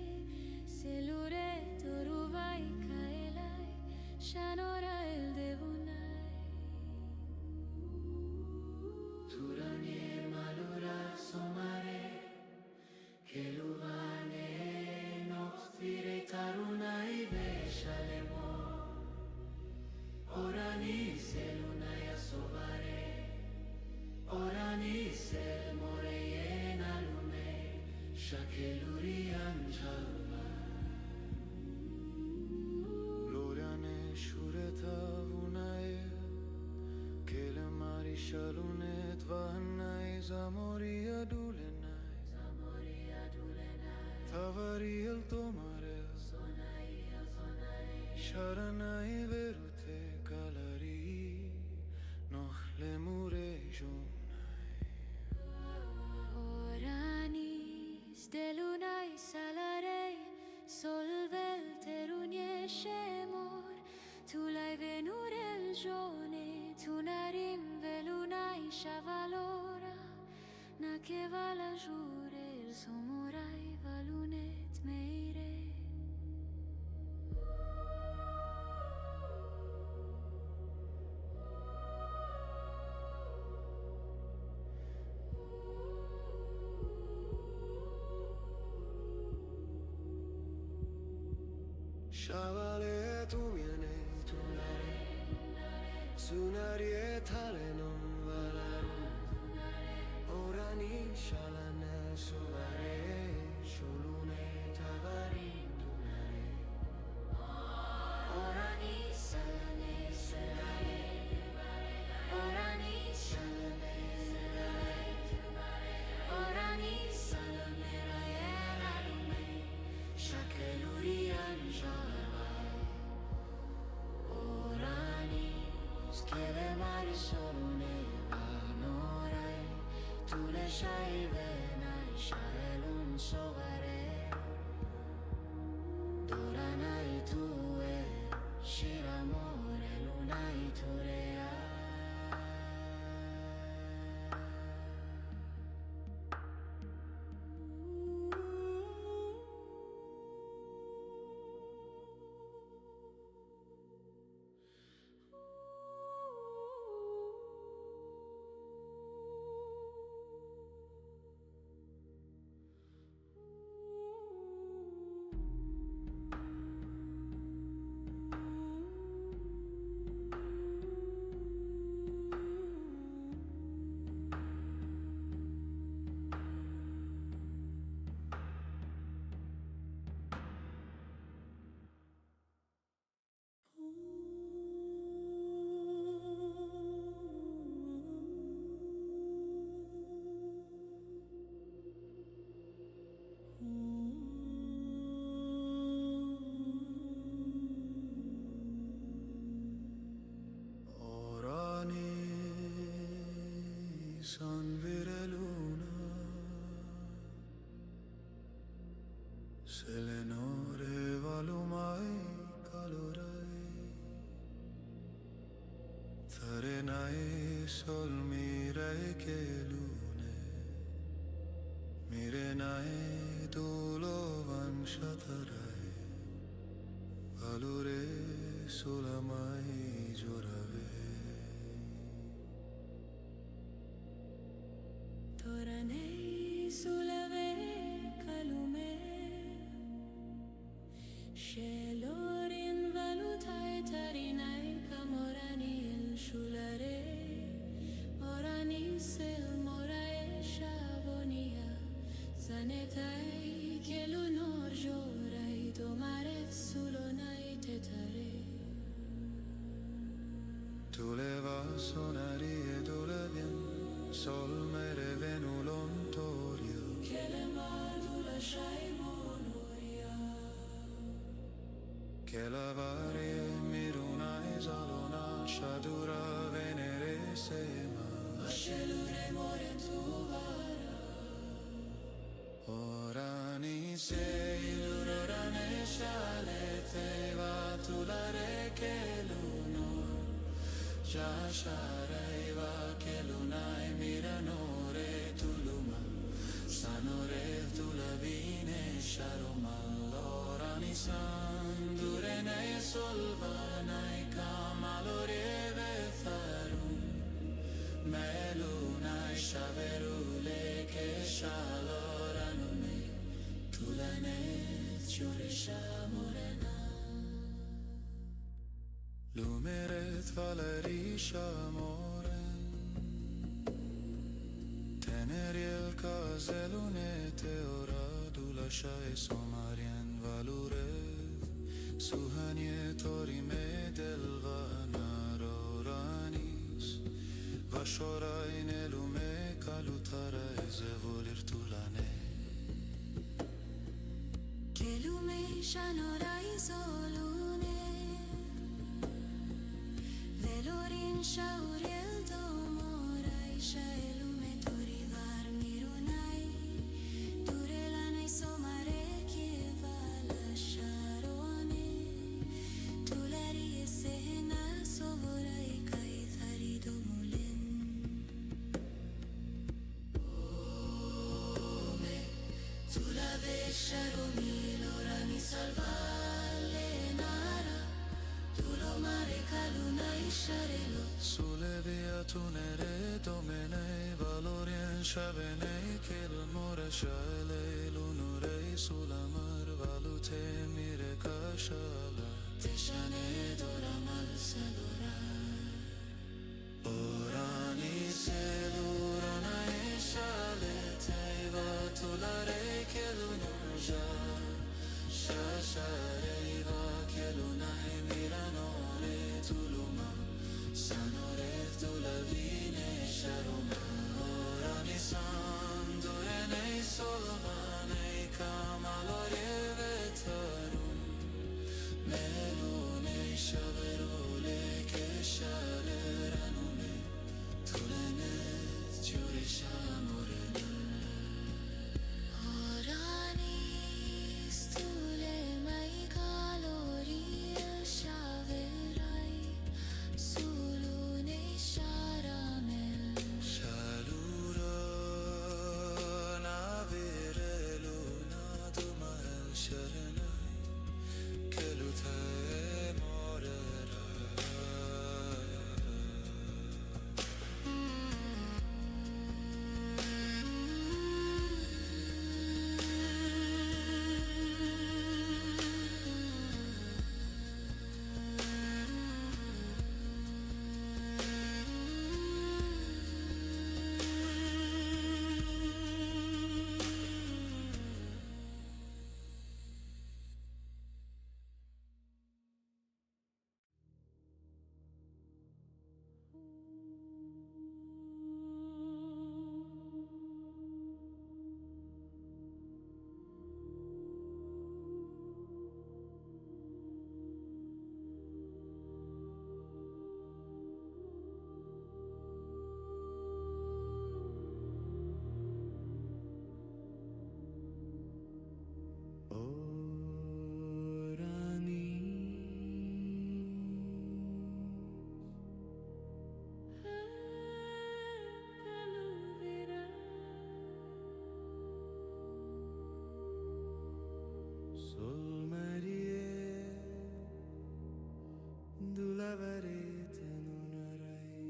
selure toruvai kaelai shanora el devunai turanie malura somare keluvane nostire tarunai veshalemo orani selunai asovare orani sel moreyena lume shakeluri anjalva Loriane shureta vunae che le mari shalunet vanai zamori Sharanai verute kalari nohle murejunai Orani stelunai salarei solvel terunie shemor tulai venur el giorni tunarim velunai shavalora na che vala jure il somurai valunet meire Shavale tu miene tunare Sunarie tale non valaru Orani shalane suvare Shulune tavari tunare Orani salane sudare Orani salane sudare Orani salame rayera lume shakeluri anjava Orani schiele mari solo ne vanorai tu le shaive nai shaelun sovare Doranai tue shiramore lunai turea Orani san vireluna Selenore valumai calorai Tarenai sol mirai che lune Mirenai dulovan shatarai Valore solamai giorave Toranei sulave kalume Shelorin valutai tarinai kamorani il shulare Orani sel morae shavonia Zanetai che l'onor giorai domare sulonai tetare Tu le vas sonari e tu le vien Sol mere venu lontorio Che le madu lasciai monoria Che la varie miruna esalona Shadura venere sema Vascelure more tu vara Orani sei l'urorane shale Te va tu la re che l'unor Già sharaiva che lunai miranore tu luma Sanore tu la vine sharoma Orani san durene solvanai kamalore vetharun Melunai shaverule che shaloranu me Tu la ne giurisha morena Lumeret valerisha moren Teneriel cazelunete ora dulasha e somarien valuret Suhanie torime del vanaroranis Vashorai ne lume calutara e zevolir tulane Che lume shanorai solune shauriel do morai shaelu me torivar mirunai durela nei somare che vala sharone tulari sehna sovorai kai thari do mulin me tula vesharo milora mi salvalle nara tulo mare kaluna isharelo Sulle via tu nere domene valorien shavene kil more shale lunure sulamar valute mire kashala teshane dora mal salora Orani selurana shale teva tulare kelunja shashareva kelunai miranore tuluma sanore tulavine sharoma orani sandore nei solvane kamalore vetarum melune shaverole che shalerano me tulene giure shamore orani stule mai kalori shaverai sulu nei sharamel Shalura na virelu na dumal sharanai keluthe morera Sol Marie dulavarete nunarai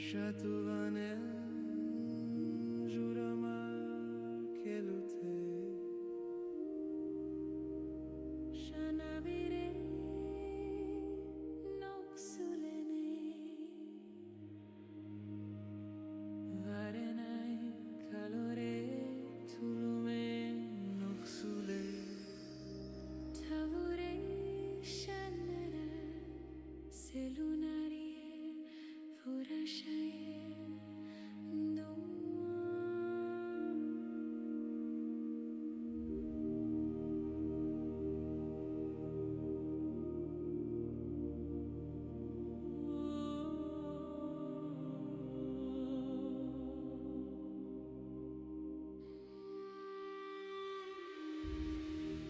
Shatuvane jurama kelute shanavire noksulene Varenai calore tulume noksule tavure shanara selunarie vorashaye dum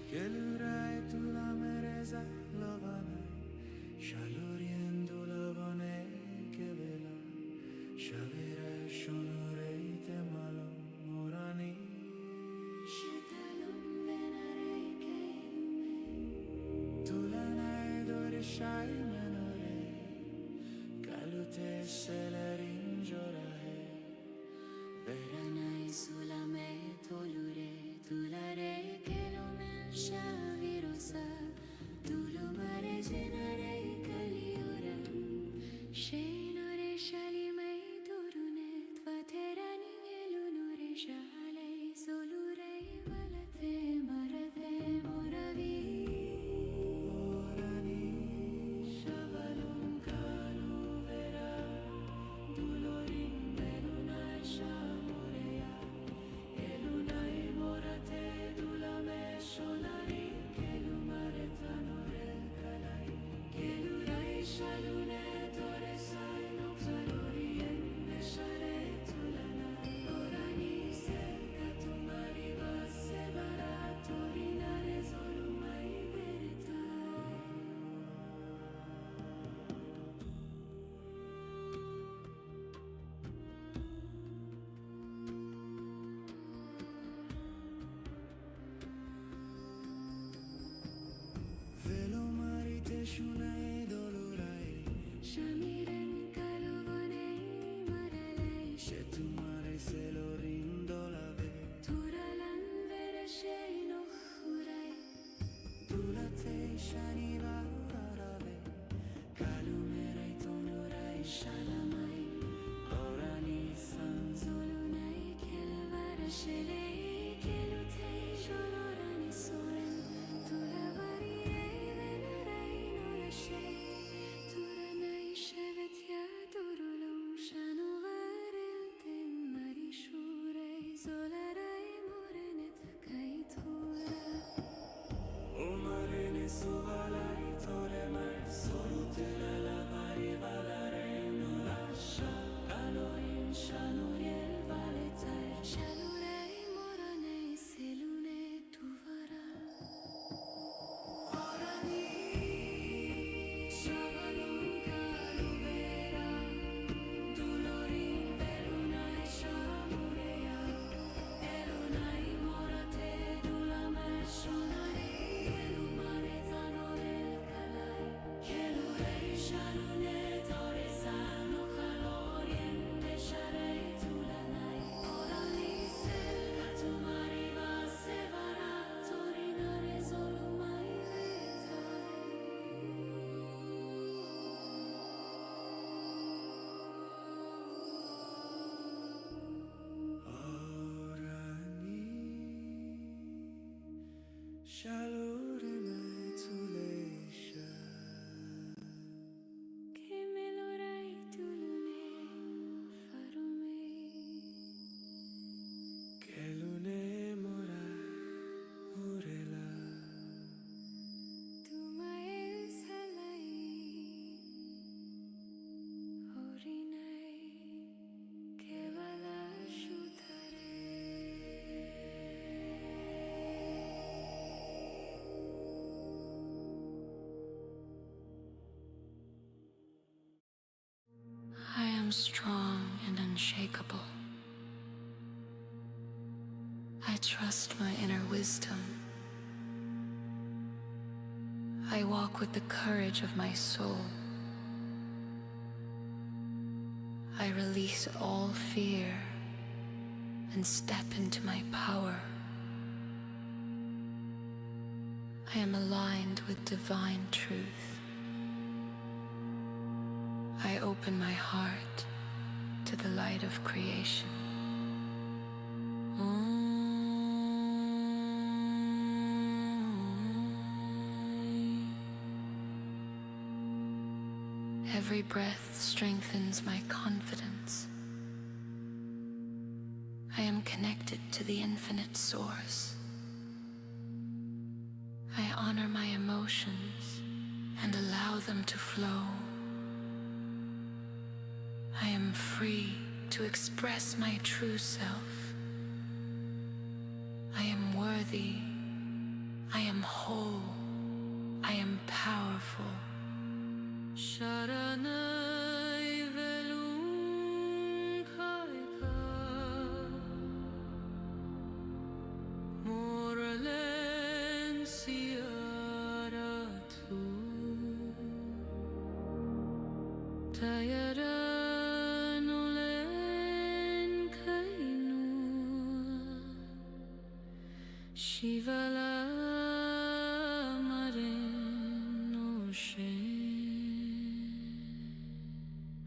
Kelurai tu la mereza lovanai Shaloriendo lavane che vela Shavira shonurei te malo morani shetalum venarei kailume Tulanai dorishai menore Kalute selerin jorahe veranai sulame tolure tulare kelumen shavirosa tulumare jenarei kalioram shenore shalimai turune tvaterani elunore shalei solurei valate marate moravi Orani shavalum kalu vera shunai dolorai Shamiren kalugonei maralei she tumare se lo rindolave Turalan verashei no hurai dulate shaniva rarave kalumerai tonurai shalamai orani san Zolunai kelvarashelei kelutei jolorani soren Tulavariyei venerai nolashei Turanai shevetya durulum shanuvaril temari shurei Zolarai morenet kaitura umarene suvalai toremai solutela la varivalare nulasha kalorin shanuriel valetai Shalurei moranei selune tuvara orani Shavalun kaluvera Dulorin velunai shamureya Elunai morate dulamer shonai Elumare zanorel kalai Kelurei shalune toresano kalorien Desharei tulanai Orani sel katumari vasevara Torinare zolumai orani shaloremai tulesha Kemelorai tulune farumei kelune morai urela Tumael salai Orinai Kevala shutare I am strong and unshakable. I trust my inner wisdom. I walk with the courage of my soul. I release all fear and step into my power. I am aligned with divine truth. I open my heart to the light of creation. Every breath strengthens my confidence. I am connected to the infinite source. I honor my emotions and allow them to flow. I am free to express my true self. I am worthy. I am whole. I am powerful. Sharanai velum kaika Moralen siaratu Tayaran olen kainua Shivala maren oshen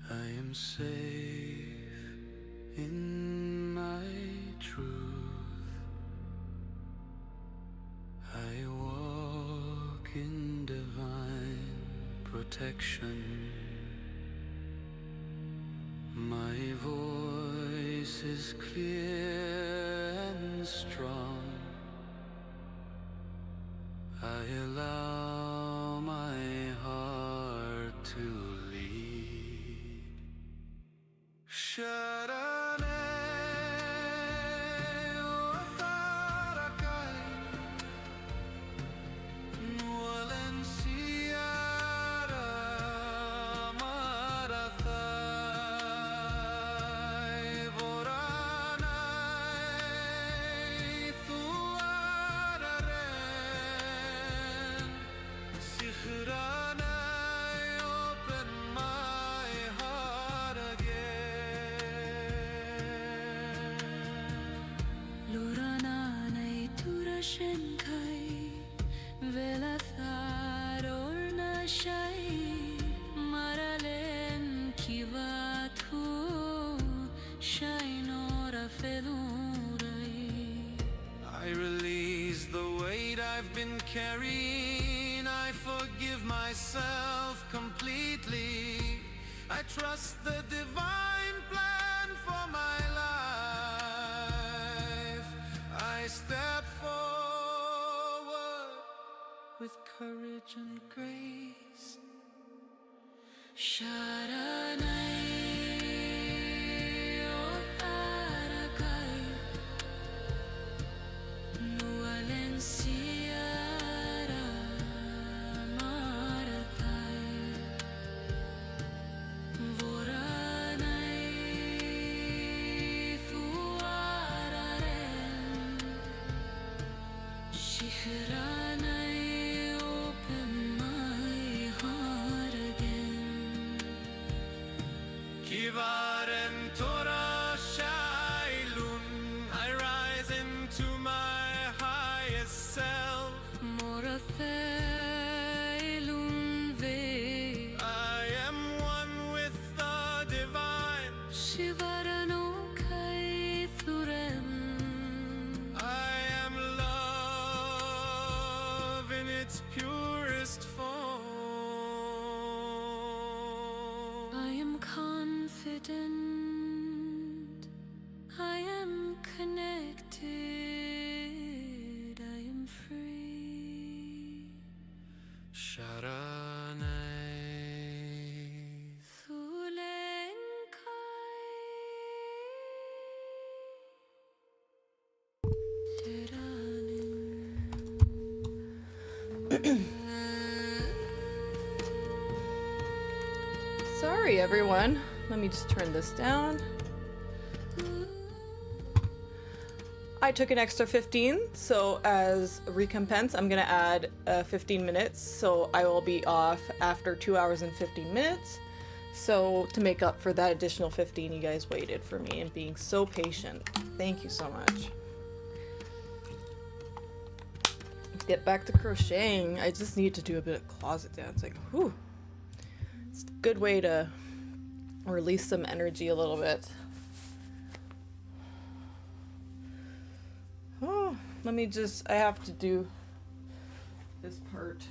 I am safe in my truth. I walk in divine protection. My voice is clear and strong. I allow my heart to lead. Sharane Otharakai Nualenciara Marathai Voranai Thuararen shai maralen kivatu shai nora felurai. I release the weight I've been carrying. I forgive myself completely. I trust the divine plan for my life. I step forward with courage and grace. Sharanai otarakai nualenciara marathai voranai thuararen shihranai open my heart again. Kivaren Torah Shailun, I rise into my highest self. Morathailun ve I am one with the divine. shivarano kai thuren. I am love in its purest form. I am confident, I am connected, I am free. Sharanai. Thulenkai Sorry, everyone. Let me just turn this down. I took an extra 15, so as recompense, I'm gonna add 15 minutes. So I will be off after 2 hours and 15 minutes. So to make up for that additional 15, you guys waited for me and being so patient. Thank you so much. Let's get back to crocheting. I just need to do a bit of closet dancing. Whew. It's a good way to release some energy a little bit. Oh, let me just, I have to do this part.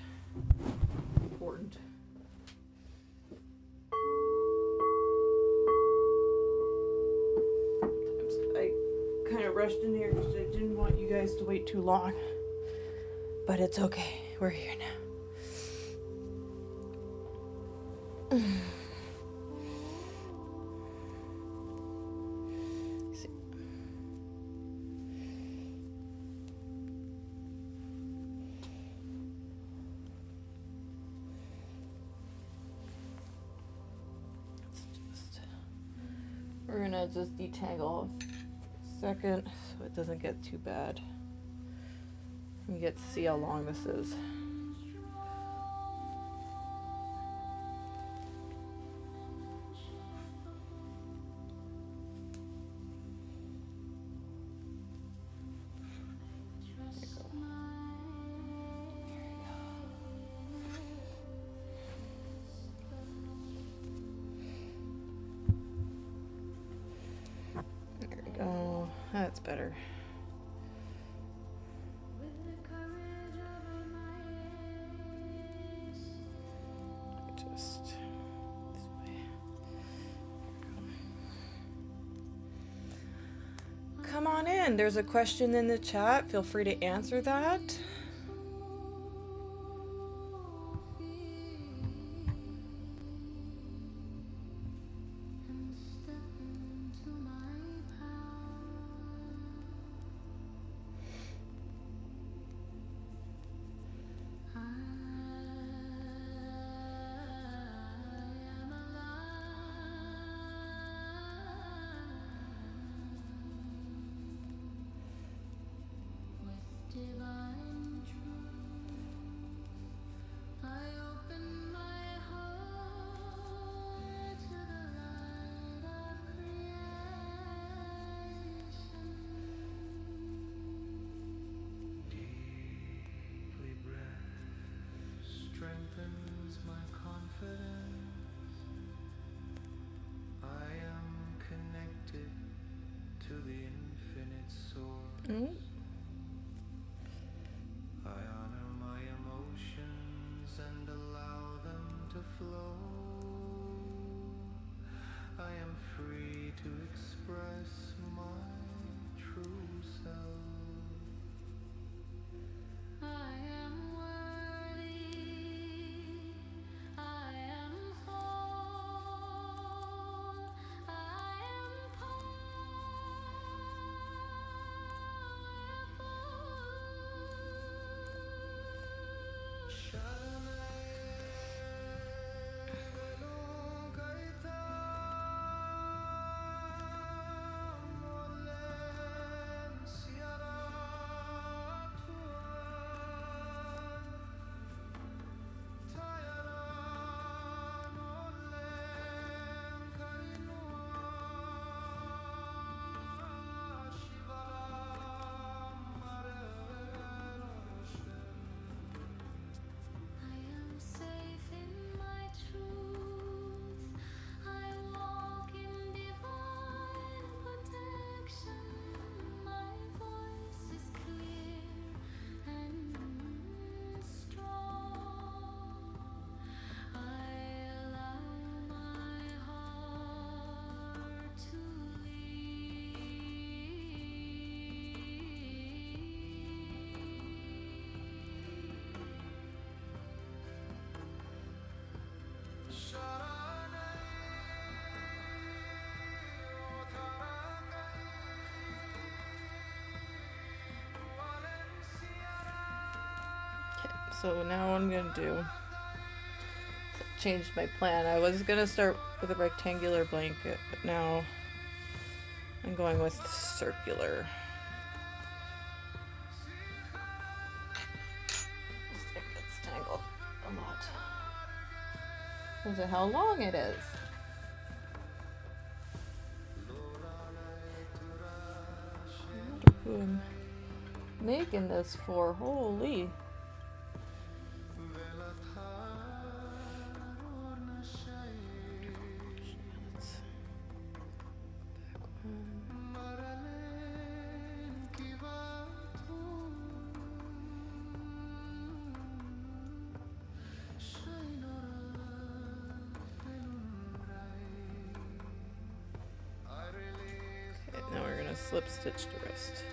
Important. I kind of rushed in here because I didn't want you guys to wait too long. But it's okay. We're here now. See. We're gonna just detangle a second so it doesn't get too bad. You get to see how long this is. There we go. That's better. Just this way. Come on in. There's a question in the chat. Feel free to answer that. Divine truth, I open my heart to the light of creation. Deeply breath, strengthen lose my confidence. I am connected to the infinite source. I honor my emotions and allow them to flow. I am free to express my true self. I am worthy, I am whole, I am safe in my truth. I walk in divine protection. My voice is clear and strong. I allow my heart to So now what I'm gonna do, changed my plan. I was gonna start with a rectangular blanket, but now I'm going with circular. This thing gets tangled a lot. Because of how long it is. I wonder who I'm making this for. Holy. Now we're gonna slip stitch the rest.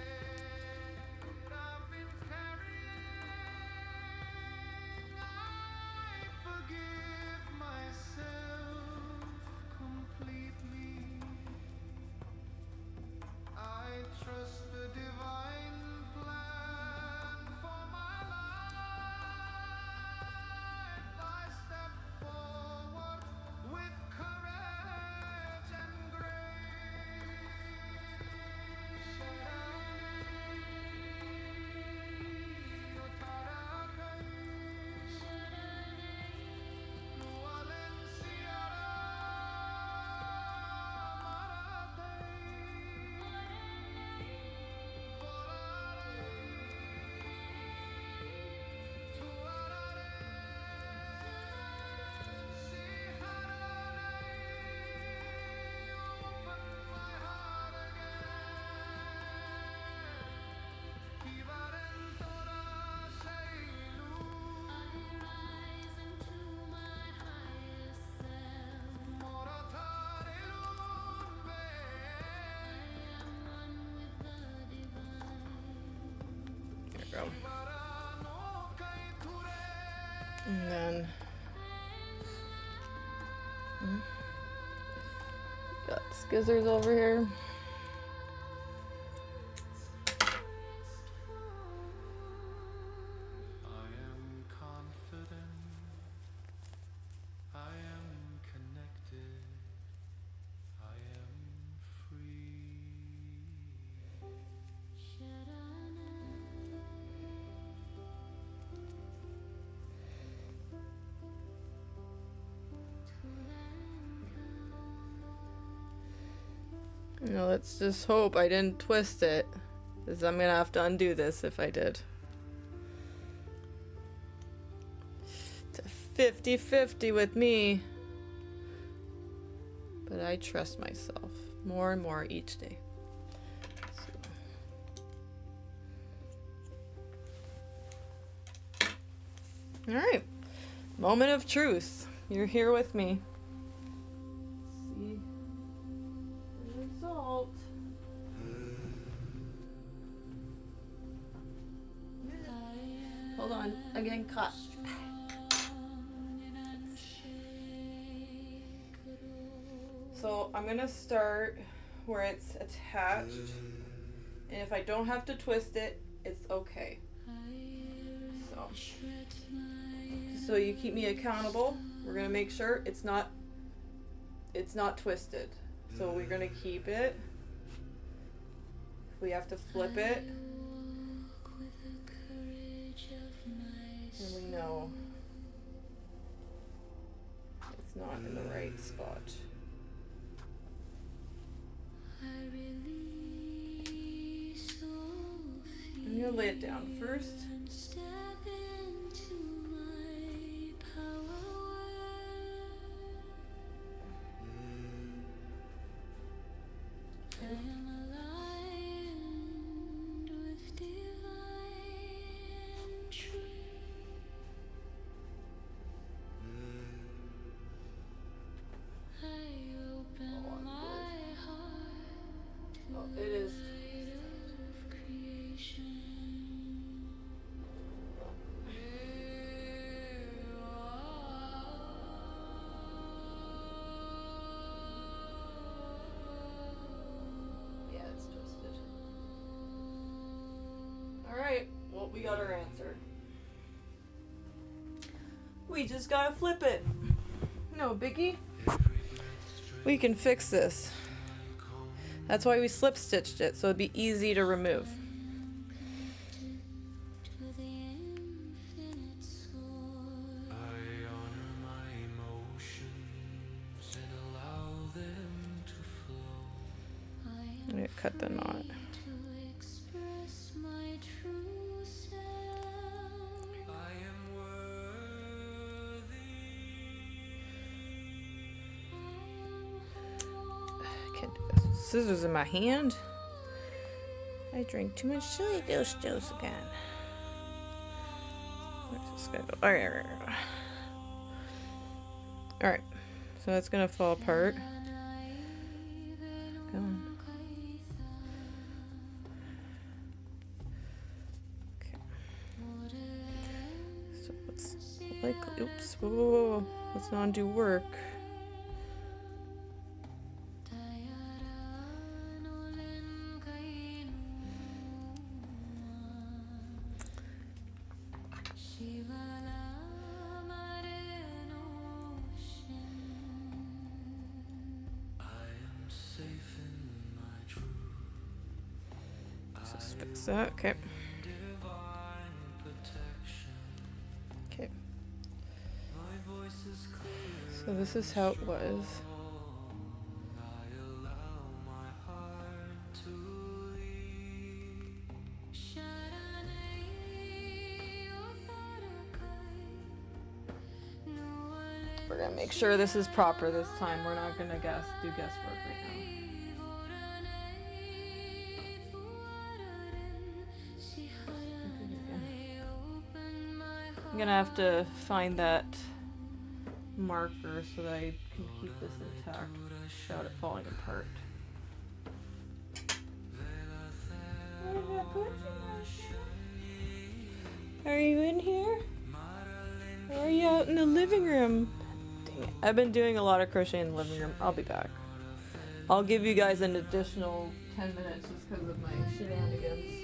Go. And then got skizzers over here. I am confident. I am connected. I am free. Now let's just hope I didn't twist it, because I'm gonna have to undo this if I did. To 50-50 with me. But I trust myself more and more each day. All right, moment of truth. You're here with me. Let's see the result. Hold on, I'm getting caught. So I'm gonna start where it's attached, and if I don't have to twist it, it's okay. So you keep me accountable. We're gonna make sure it's not twisted. So we're gonna keep it. If we have to flip it, and we know it's not in the right spot. I'm gonna lay it down first. Oh, it is. Yeah, it's twisted. Alright, well, we got our answer. We just gotta flip it. No biggie. We can fix this. That's why we slip stitched it, so it'd be easy to remove. I'm gonna cut the knot. Can't do this with scissors in my hand. I drank too much chili dose again. Where's this gonna go? Alright, so that's gonna fall apart. Come on. Okay. So let's oops, whoa. Let's not undo work. Just fix that. Okay. Okay. So this is how it was. We're gonna make sure this is proper this time. We're not gonna do guesswork right now. I'm gonna have to find that marker so that I can keep this intact without it falling apart. Are you in here? Or are you out in the living room? Dang it. I've been doing a lot of crochet in the living room. I'll be back. I'll give you guys an additional 10 minutes just because of my shenanigans.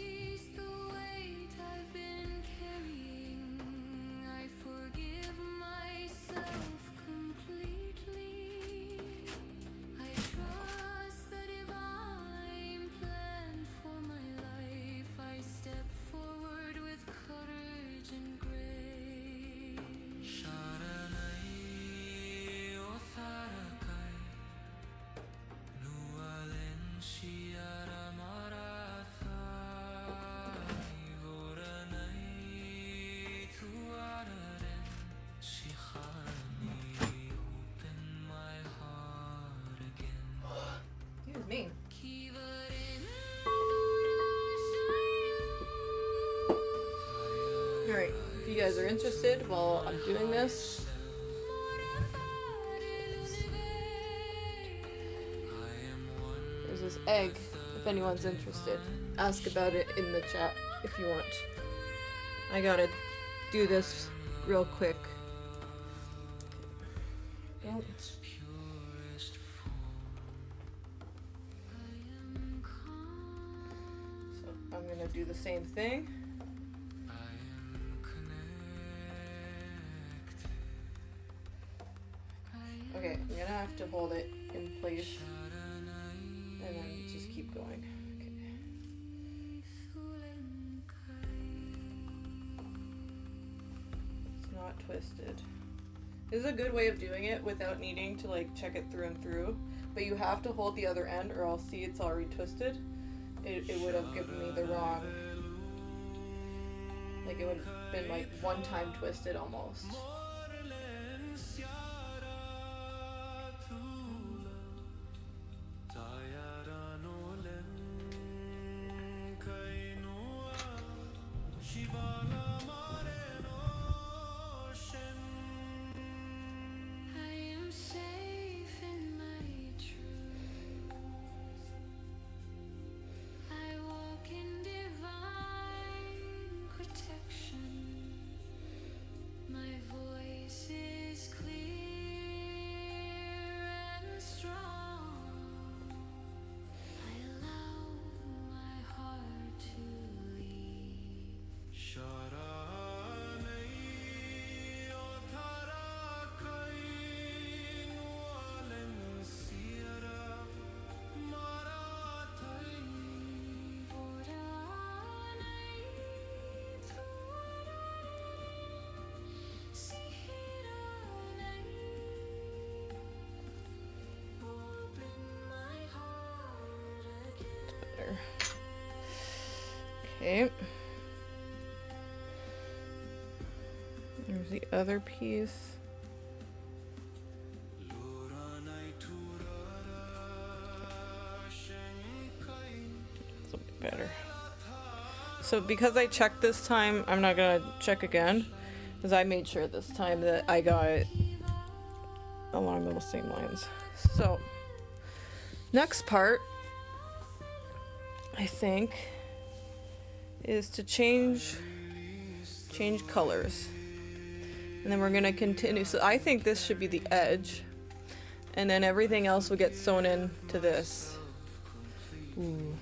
you guys are interested while I'm doing this. There's this egg, if anyone's interested. Ask about it in the chat if you want. I gotta do this real quick. Oh. So I'm gonna do the same thing. Okay, I'm gonna have to hold it in place and then just keep going. Okay. It's not twisted. This is a good way of doing it without needing to like check it through and through, but you have to hold the other end or I'll see it's already twisted. It would have given me the wrong, like it would have been like one time twisted almost. Okay. There's the other piece. It's a bit better. So because I checked this time, I'm not gonna check again, because I made sure this time that I got it along those same lines. So next part, I think, is to change colors, and then we're gonna continue. So I think this should be the edge, and then everything else will get sewn in to this. Ooh.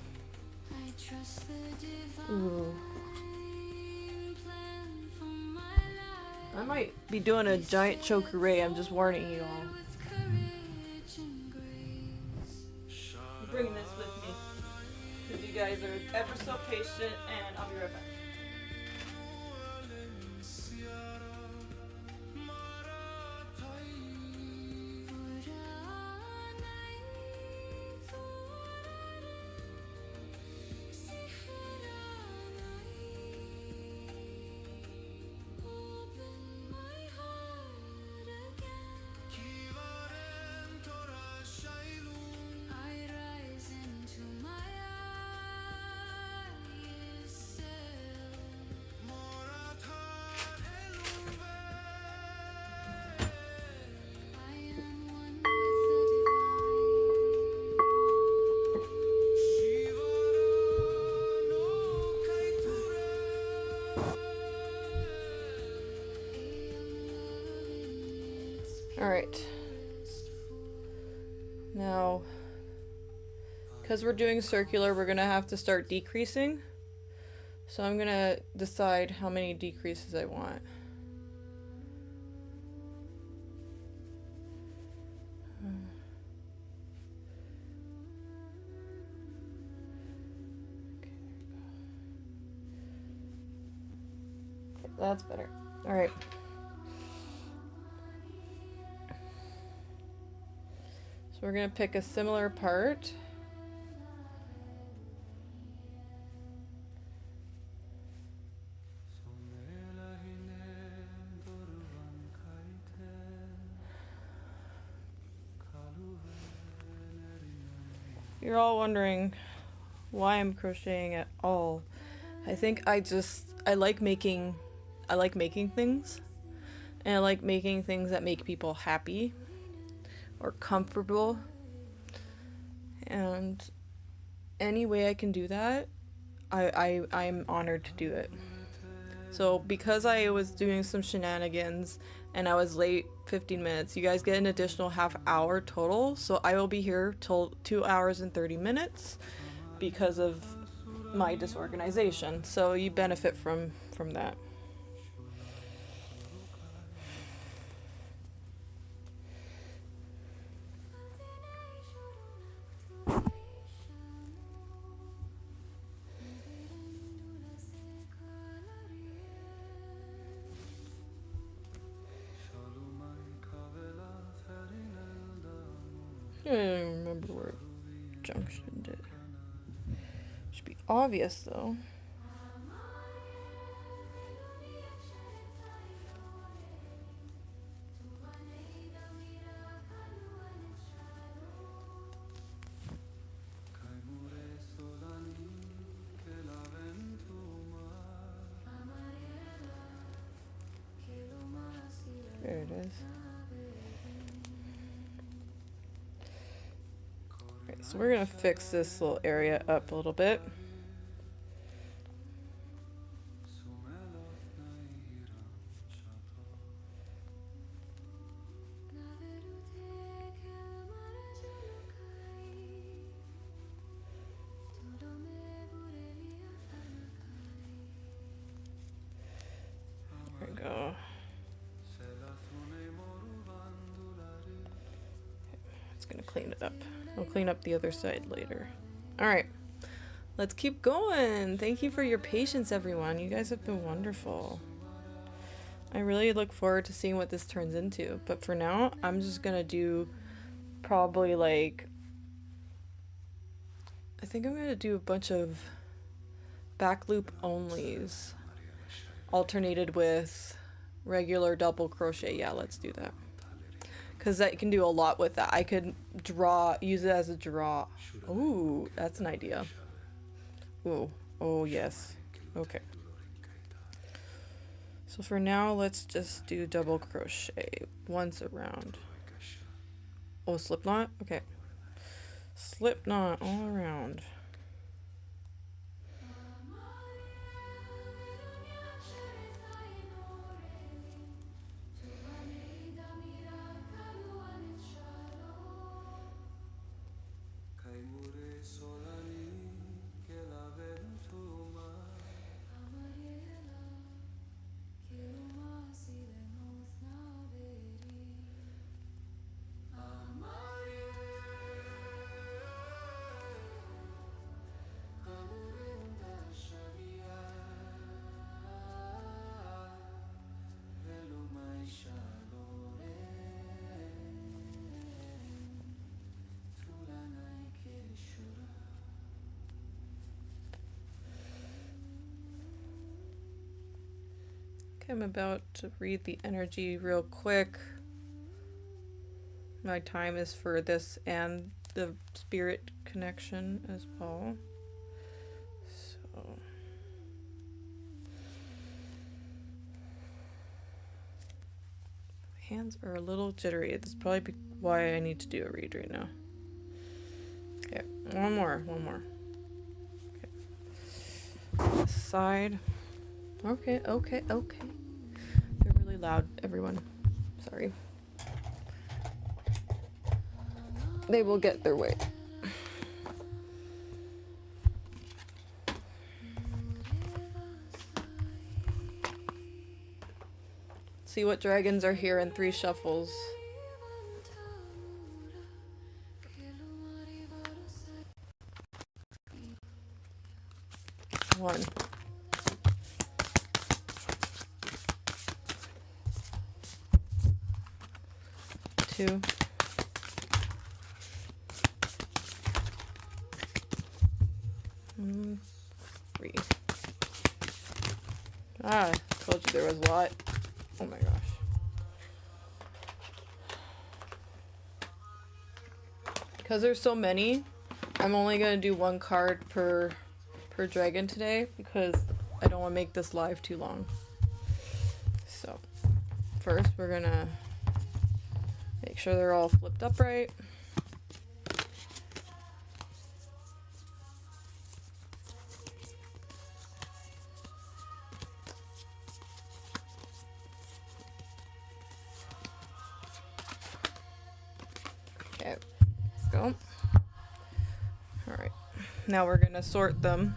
Ooh. I might be doing a giant choke array. I'm just warning you all. I'm bringing this with me because you guys are ever so patient, and I'll be right back. Alright, now, because we're doing circular, we're going to have to start decreasing. So I'm going to decide how many decreases I want. Okay, that's better. Alright. So we're going to pick a similar part. You're all wondering why I'm crocheting at all. I think I like making I like making things, and I like making things that make people happy or comfortable, and any way I can do that, I'm honored to do it. So because I was doing some shenanigans and I was late 15 minutes, you guys get an additional half hour total. So I will be here till 2 hours and 30 minutes because of my disorganization. So you benefit from that. I don't even remember where junction did. Should be obvious though. There it is. Okay, so we're gonna fix this little area up a little bit. There we go. It's gonna clean it up. I'll clean up the other side later. Alright, let's keep going. Thank you for your patience, everyone. You guys have been wonderful. I really look forward to seeing what this turns into. But for now, I'm just gonna do probably like... I think I'm gonna do a bunch of back loop onlys alternated with regular double crochet. Yeah, let's do that. Because I can do a lot with that. I could use it as a draw. Ooh, that's an idea. Ooh, oh yes. Okay. So for now, let's just do double crochet once around. Oh, slip knot? Okay. Slip knot all around. I'm about to read the energy real quick. My time is for this and the spirit connection as well. So hands are a little jittery. That's probably why I need to do a read right now. Okay, one more. Okay. This side. Okay. They're really loud, everyone. Sorry. They will get their way. See what dragons are here in 3 shuffles. 1. 2. 3. Ah, told you there was a lot. Oh my gosh. Because there's so many, I'm only going to do 1 card per dragon today because I don't want to make this live too long. first we're gonna make sure they're all flipped upright. Okay, let's go. All right, now we're gonna sort them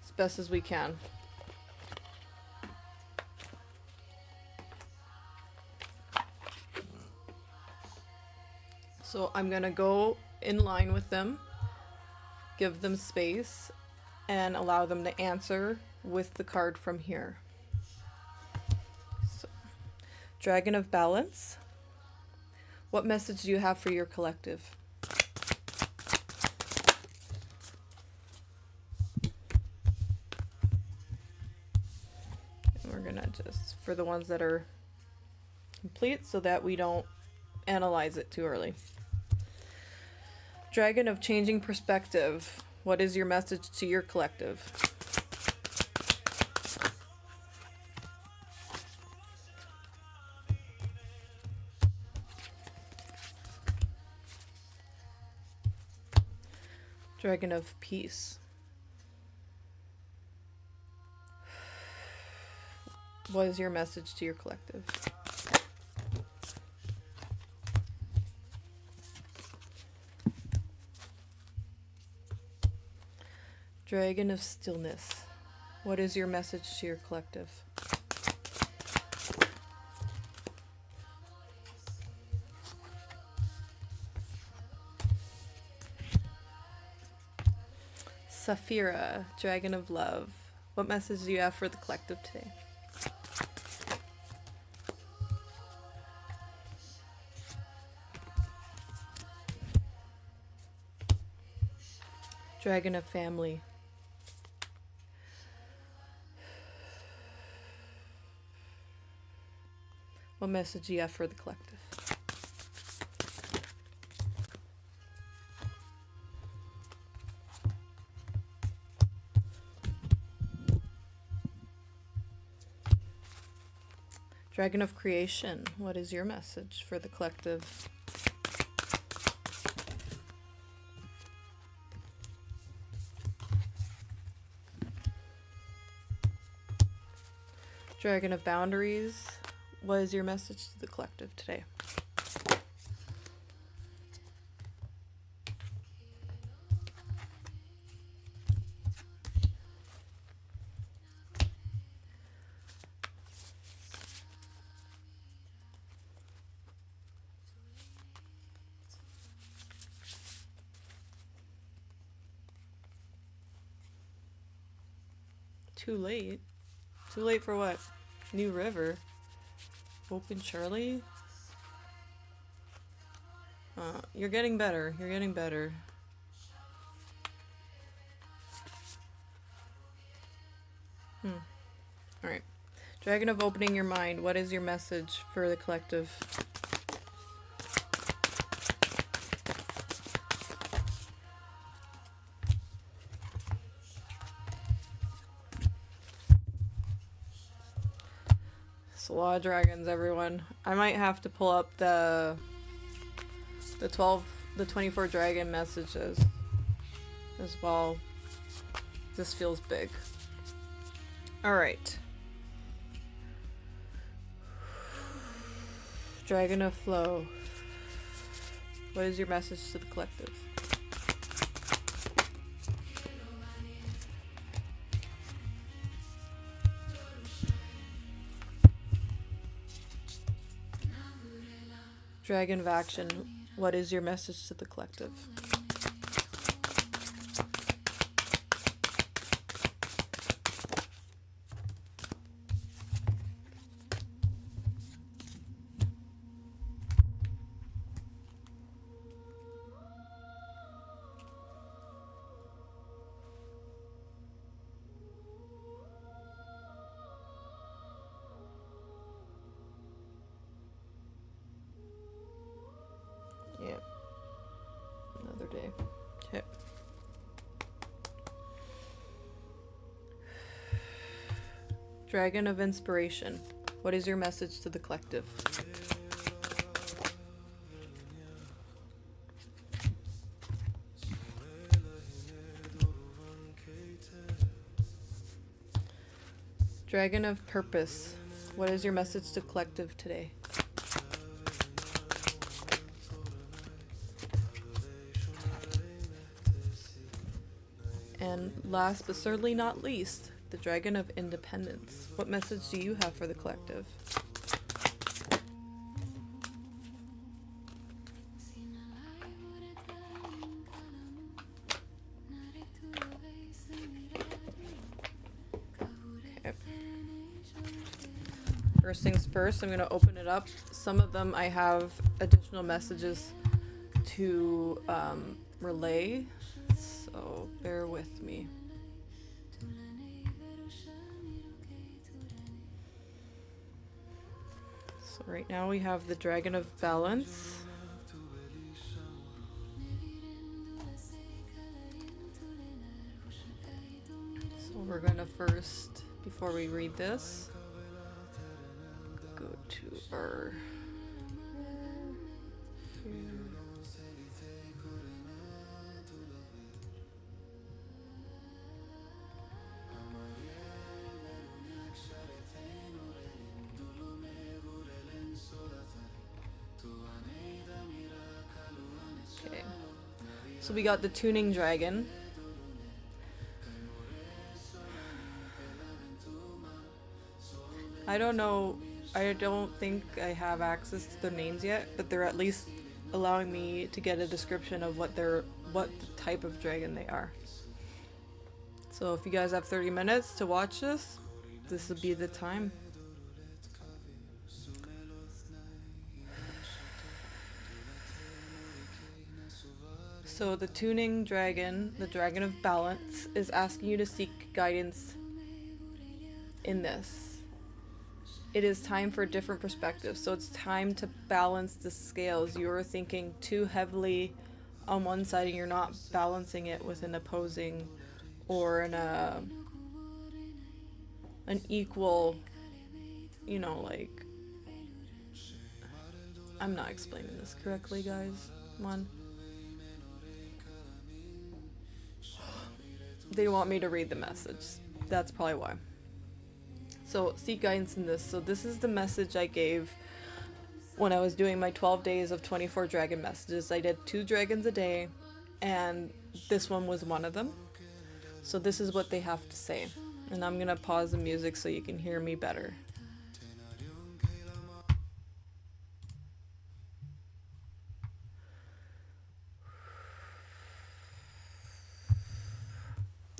as best as we can. So I'm going to go in line with them, give them space, and allow them to answer with the card from here. So, Dragon of Balance. What message do you have for your collective? And we're going to just, for the ones that are complete so that we don't analyze it too early. Dragon of Changing Perspective. What is your message to your collective? Dragon of Peace. What is your message to your collective? Dragon of Stillness. What is your message to your collective? Saphira, Dragon of Love. What message do you have for the collective today? Dragon of Family. What message do you have for the collective? Dragon of Creation. What is your message for the collective? Dragon of Boundaries. What is your message to the collective today? Too late? Too late for what? New River? Open Charlie? You're getting better. You're getting better. Alright. Dragon of Opening Your Mind. What is your message for the collective? It's a lot of dragons, everyone. I might have to pull up the 24 dragon messages as well. This feels big. Alright. Dragon of Flow. What is your message to the collective? Dragon of Action. What is your message to the collective? Yeah. Another day. Okay. Dragon of Inspiration. What is your message to the collective? Dragon of Purpose. What is your message to collective today? And last but certainly not least, the Dragon of Independence. What message do you have for the collective? Okay. First things first, I'm going to open it up. Some of them I have additional messages to relay, so bear with me. So right now we have the Dragon of Balance. So we're going to first, before we read this, go to our... Okay, so we got the Tuning Dragon. I don't know, I don't think I have access to their names yet, but they're at least allowing me to get a description of what type of dragon they are. So if you guys have 30 minutes to watch this, this will be the time. So the Tuning Dragon, the Dragon of Balance, is asking you to seek guidance in this. It is time for a different perspective. So it's time to balance the scales. You're thinking too heavily on one side and you're not balancing it with an opposing or an equal, you know, like, I'm not explaining this correctly, guys. Come on. They want me to read the message. That's probably why. So seek guidance in this. So this is the message I gave when I was doing my 12 days of 24 dragon messages. I did 2 dragons a day, and this one was one of them. So this is what they have to say. And I'm gonna pause the music so you can hear me better.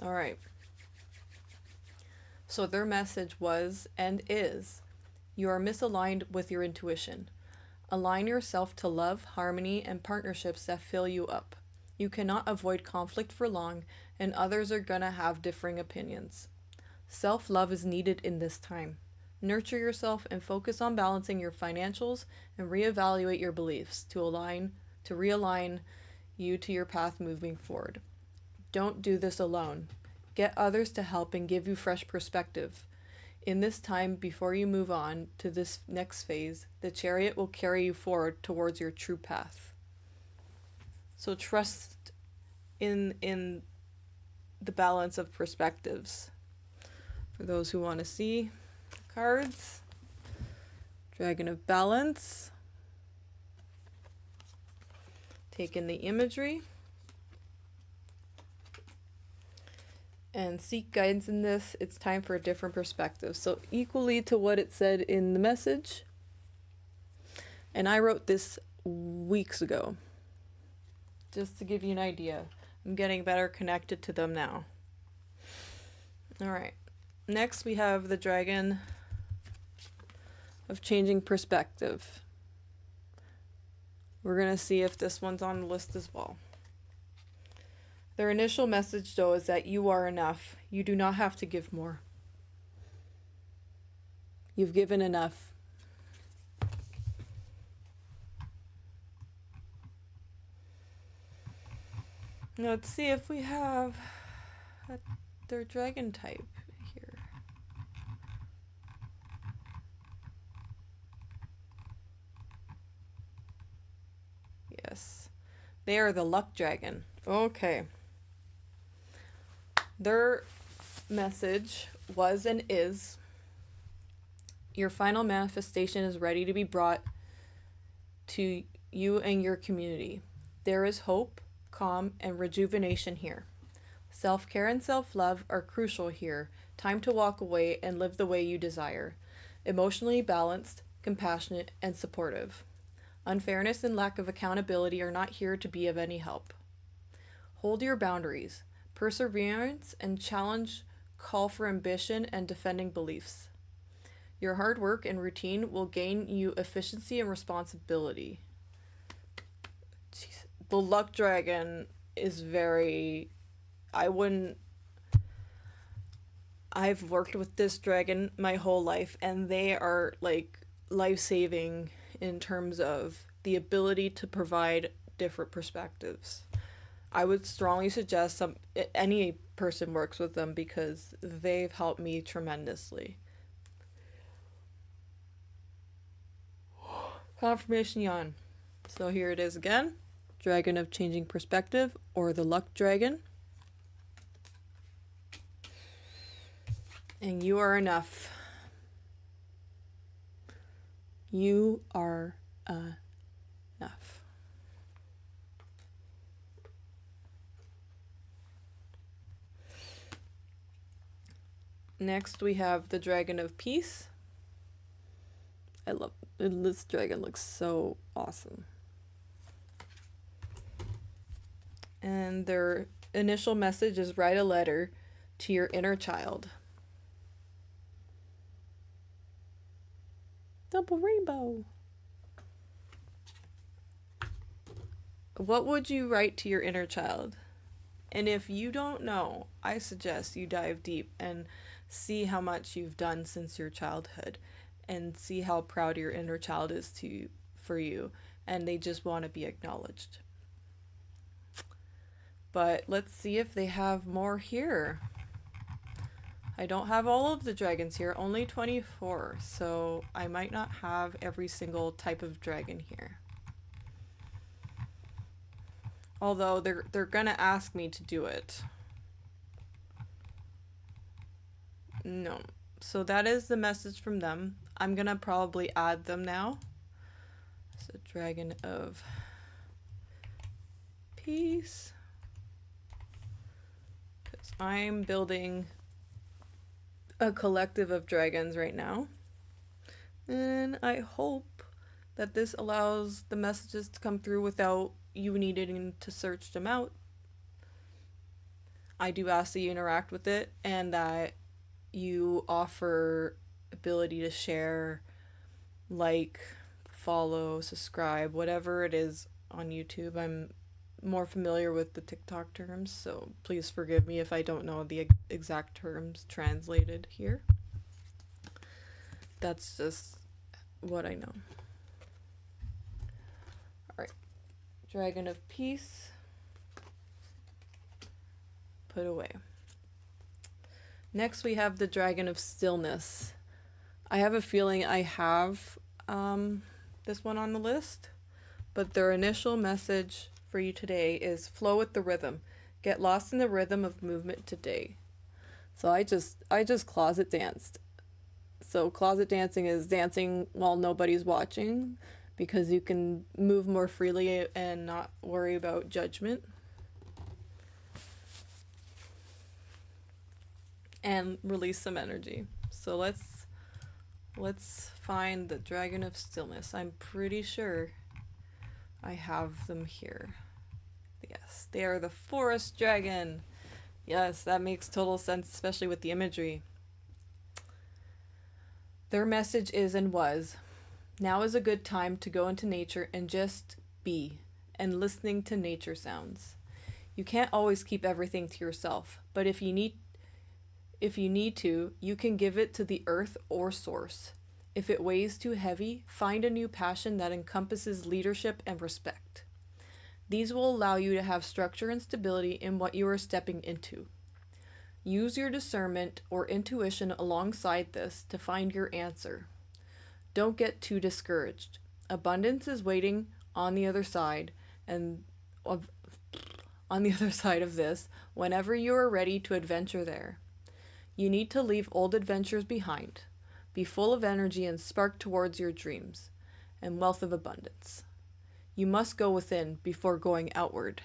All right. So their message was and is, you are misaligned with your intuition. Align yourself to love, harmony, and partnerships that fill you up. You cannot avoid conflict for long, and others are gonna have differing opinions. Self-love is needed in this time. Nurture yourself and focus on balancing your financials and reevaluate your beliefs to realign you to your path moving forward. Don't do this alone. Get others to help and give you fresh perspective. In this time, before you move on to this next phase, the chariot will carry you forward towards your true path. So trust in the balance of perspectives. For those who want to see the cards, Dragon of Balance. Take in the imagery. And seek guidance in this. It's time for a different perspective. So equally to what it said in the message. And I wrote this weeks ago. Just to give you an idea. I'm getting better connected to them now. Alright. Next we have the Dragon of Changing Perspective. We're going to see if this one's on the list as well. Their initial message, though, is that you are enough. You do not have to give more. You've given enough. Now, let's see if we have their dragon type here. They are the luck dragon. Okay. Their message was and is: your final manifestation is ready to be brought to you and your community. There is hope, calm, and rejuvenation here. Self-care and self-love are crucial here. Time to walk away and live the way you desire. Emotionally balanced, compassionate, and supportive. Unfairness and lack of accountability are not here to be of any help. Hold your boundaries. Perseverance and challenge call for ambition and defending beliefs. Your hard work and routine will gain you efficiency and responsibility. Jeez. The luck dragon is very... I've worked with this dragon my whole life, and they are like life-saving in terms of the ability to provide different perspectives. I would strongly suggest any person works with them because they've helped me tremendously. Confirmation yawn. So here it is again. Dragon of Changing Perspective, or the Luck Dragon. And you are enough. You are enough. Next we have the Dragon of Peace. I love this dragon, looks so awesome. And their initial message is: write a letter to your inner child. Double rainbow. What would you write to your inner child? And if you don't know, I suggest you dive deep and see how much you've done since your childhood, and see how proud your inner child is for you, and they just want to be acknowledged. But let's see if they have more here. I don't have all of the dragons here, only 24, so I might not have every single type of dragon here. Although they're gonna ask me to do it. No. So that is the message from them. I'm gonna probably add them now. So Dragon of Peace. Because I'm building a collective of dragons right now. And I hope that this allows the messages to come through without you needing to search them out. I do ask that you interact with it and that you offer ability to share, like, follow, subscribe, whatever it is on YouTube. I'm more familiar with the TikTok terms, so please forgive me if I don't know the exact terms translated here. That's just what I know. Alright. Dragon of Peace. Put away. Next we have the Dragon of Stillness. I have a feeling I have this one on the list, but their initial message for you today is: flow with the rhythm. Get lost in the rhythm of movement today. So I just closet danced. So closet dancing is dancing while nobody's watching, because you can move more freely and not worry about judgment. And release some energy. So let's find the Dragon of Stillness. I'm pretty sure I have them here. Yes, they are the Forest Dragon. Yes, that makes total sense, especially with the imagery. Their message is and was: now is a good time to go into nature and just be, and listening to nature sounds. You can't always keep everything to yourself, but if you need to, you can give it to the earth or source. If it weighs too heavy, find a new passion that encompasses leadership and respect. These will allow you to have structure and stability in what you are stepping into. Use your discernment or intuition alongside this to find your answer. Don't get too discouraged. Abundance is waiting on the other side, and on the other side of this, whenever you are ready to adventure there. You need to leave old adventures behind. Be full of energy and spark towards your dreams and wealth of abundance. You must go within before going outward.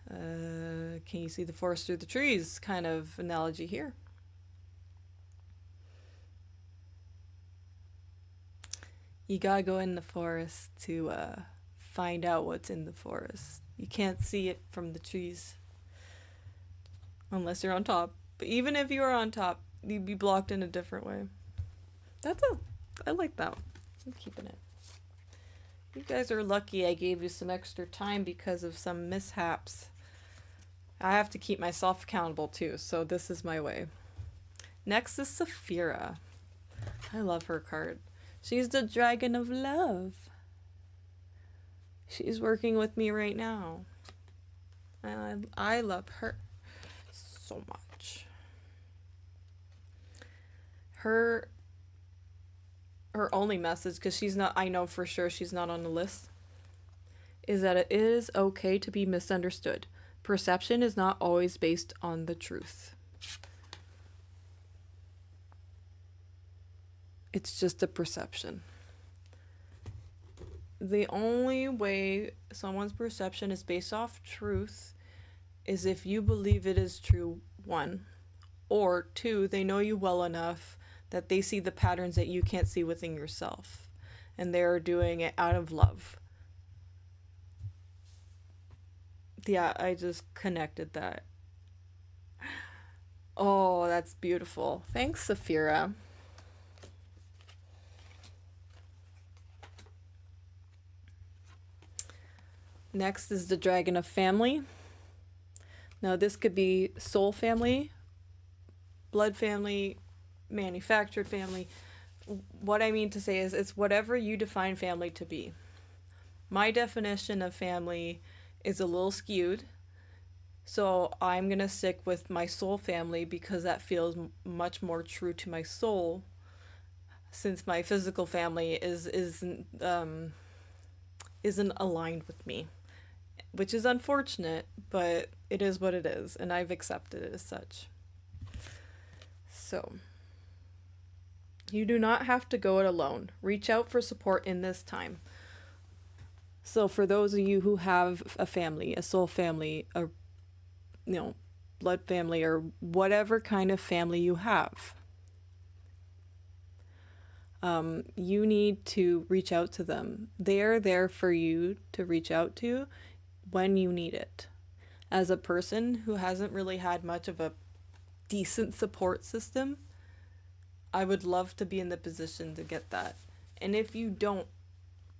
Can you see the forest through the trees kind of analogy here? You gotta go in the forest to find out what's in the forest. You can't see it from the trees unless you're on top. But even if you are on top, you'd be blocked in a different way. I like that one. I'm keeping it. You guys are lucky I gave you some extra time because of some mishaps. I have to keep myself accountable too, so this is my way. Next is Saphira. I love her card. She's the dragon of love. She's working with me right now. And I love her so much. Her only message, because she's not, I know for sure she's not on the list, is that it is okay to be misunderstood. Perception is not always based on the truth. It's just a perception. The only way someone's perception is based off truth is if you believe it is true, one, or two, they know you well enough that they see the patterns that you can't see within yourself, and they're doing it out of love. Yeah, I just connected that. Oh, that's beautiful. Thanks, Saphira. Next is the Dragon of Family. Now, this could be soul family, blood family, manufactured family. What I mean to say is it's whatever you define family to be. My definition of family is a little skewed, so I'm gonna stick with my soul family because that feels much more true to my soul, since my physical family isn't aligned with me, which is unfortunate, but it is what it is, and I've accepted it as such. So you do not have to go it alone. Reach out for support in this time. So for those of you who have a family, a soul family, a blood family, or whatever kind of family you have, you need to reach out to them. They are there for you to reach out to when you need it. As a person who hasn't really had much of a decent support system, I would love to be in the position to get that. And if you don't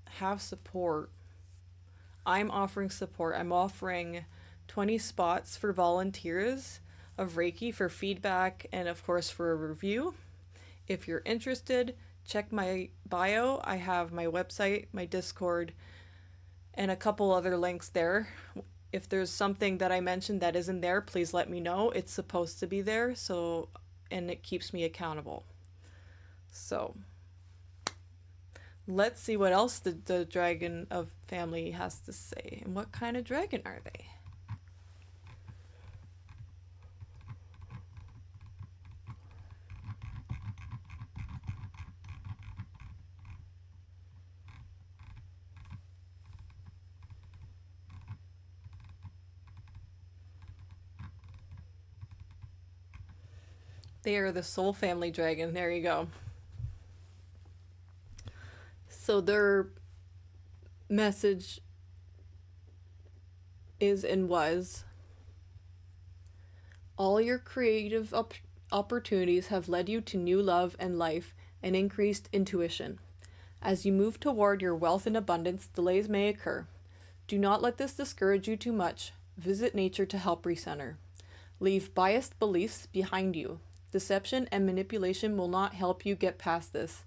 have support, I'm offering support. I'm offering 20 spots for volunteers of Reiki for feedback and, of course, for a review. If you're interested, check my bio. I have my website, my Discord, and a couple other links there. If there's something that I mentioned that isn't there, please let me know. It's supposed to be there, and it keeps me accountable. So let's see what else the Dragon of Family has to say. And what kind of dragon are they? They are the Soul Family Dragon. There you go. So their message is and was, all your creative opportunities have led you to new love and life and increased intuition. As you move toward your wealth and abundance, delays may occur. Do not let this discourage you too much. Visit nature to help recenter. Leave biased beliefs behind you. Deception and manipulation will not help you get past this,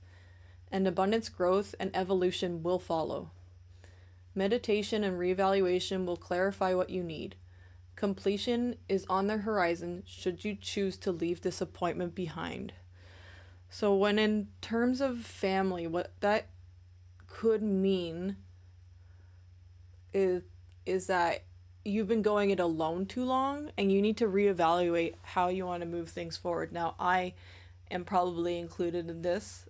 and abundance, growth, and evolution will follow. Meditation and reevaluation will clarify what you need. Completion is on the horizon should you choose to leave disappointment behind. So when in terms of family, what that could mean is that you've been going it alone too long, and you need to reevaluate how you want to move things forward. Now, I am probably included in this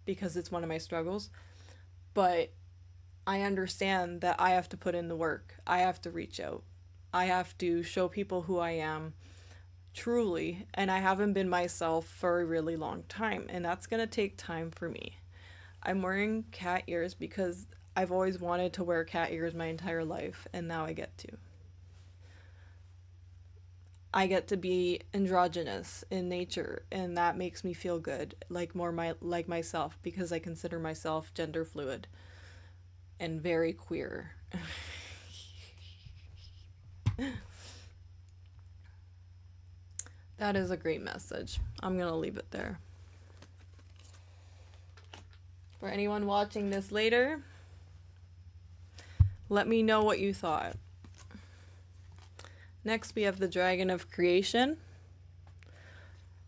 because it's one of my struggles, but I understand that I have to put in the work. I have to reach out. I have to show people who I am truly, and I haven't been myself for a really long time, and that's going to take time for me. I'm wearing cat ears because I've always wanted to wear cat ears my entire life, and now I get to. I get to be androgynous in nature, and that makes me feel good, like like myself, because I consider myself gender fluid and very queer. That is a great message. I'm gonna leave it there. For anyone watching this later, let me know what you thought. Next, we have the Dragon of Creation.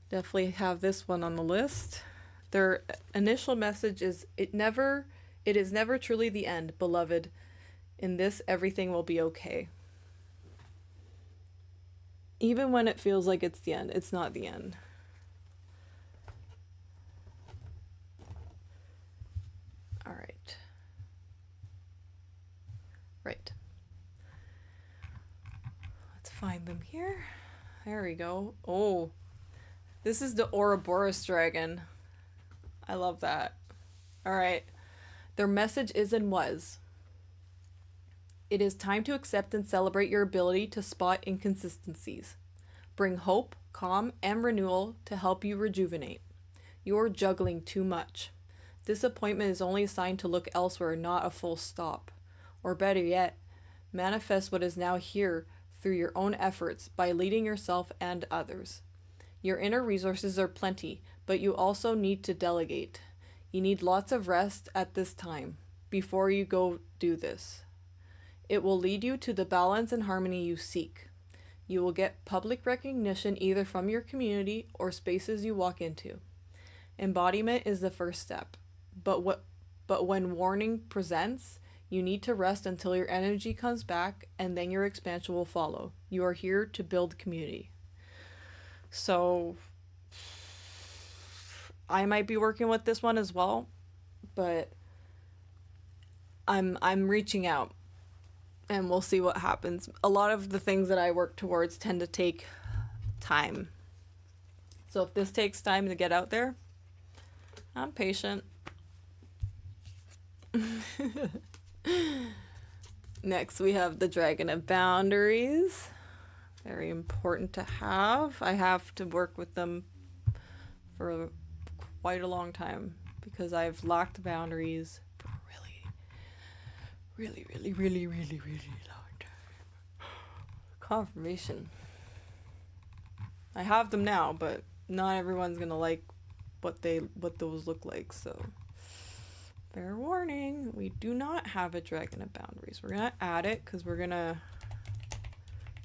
Definitely have this one on the list. Their initial message is, it is never truly the end, beloved. In this, everything will be okay. Even when it feels like it's the end, it's not the end. All right. Right. Let's find them here. There we go. Oh, this is the Ouroboros dragon. I love that. All right. Their message is and was. It is time to accept and celebrate your ability to spot inconsistencies. Bring hope, calm, and renewal to help you rejuvenate. You're juggling too much. Disappointment is only a sign to look elsewhere, not a full stop. Or better yet, manifest what is now here through your own efforts by leading yourself and others. Your inner resources are plenty, but you also need to delegate. You need lots of rest at this time before you go do this. It will lead you to the balance and harmony you seek. You will get public recognition either from your community or spaces you walk into. Embodiment is the first step, but when warning presents, you need to rest until your energy comes back, and then your expansion will follow. You are here to build community. So I might be working with this one as well, but I'm reaching out. And we'll see what happens. A lot of the things that I work towards tend to take time. So if this takes time to get out there, I'm patient. Next, we have the Dragon of Boundaries. Very important to have. I have to work with them for quite a long time because I've lacked boundaries for a really long time. Confirmation. I have them now, but not everyone's gonna like what those look like, so fair warning, we do not have a Dragon of Boundaries. We're gonna add it because we're gonna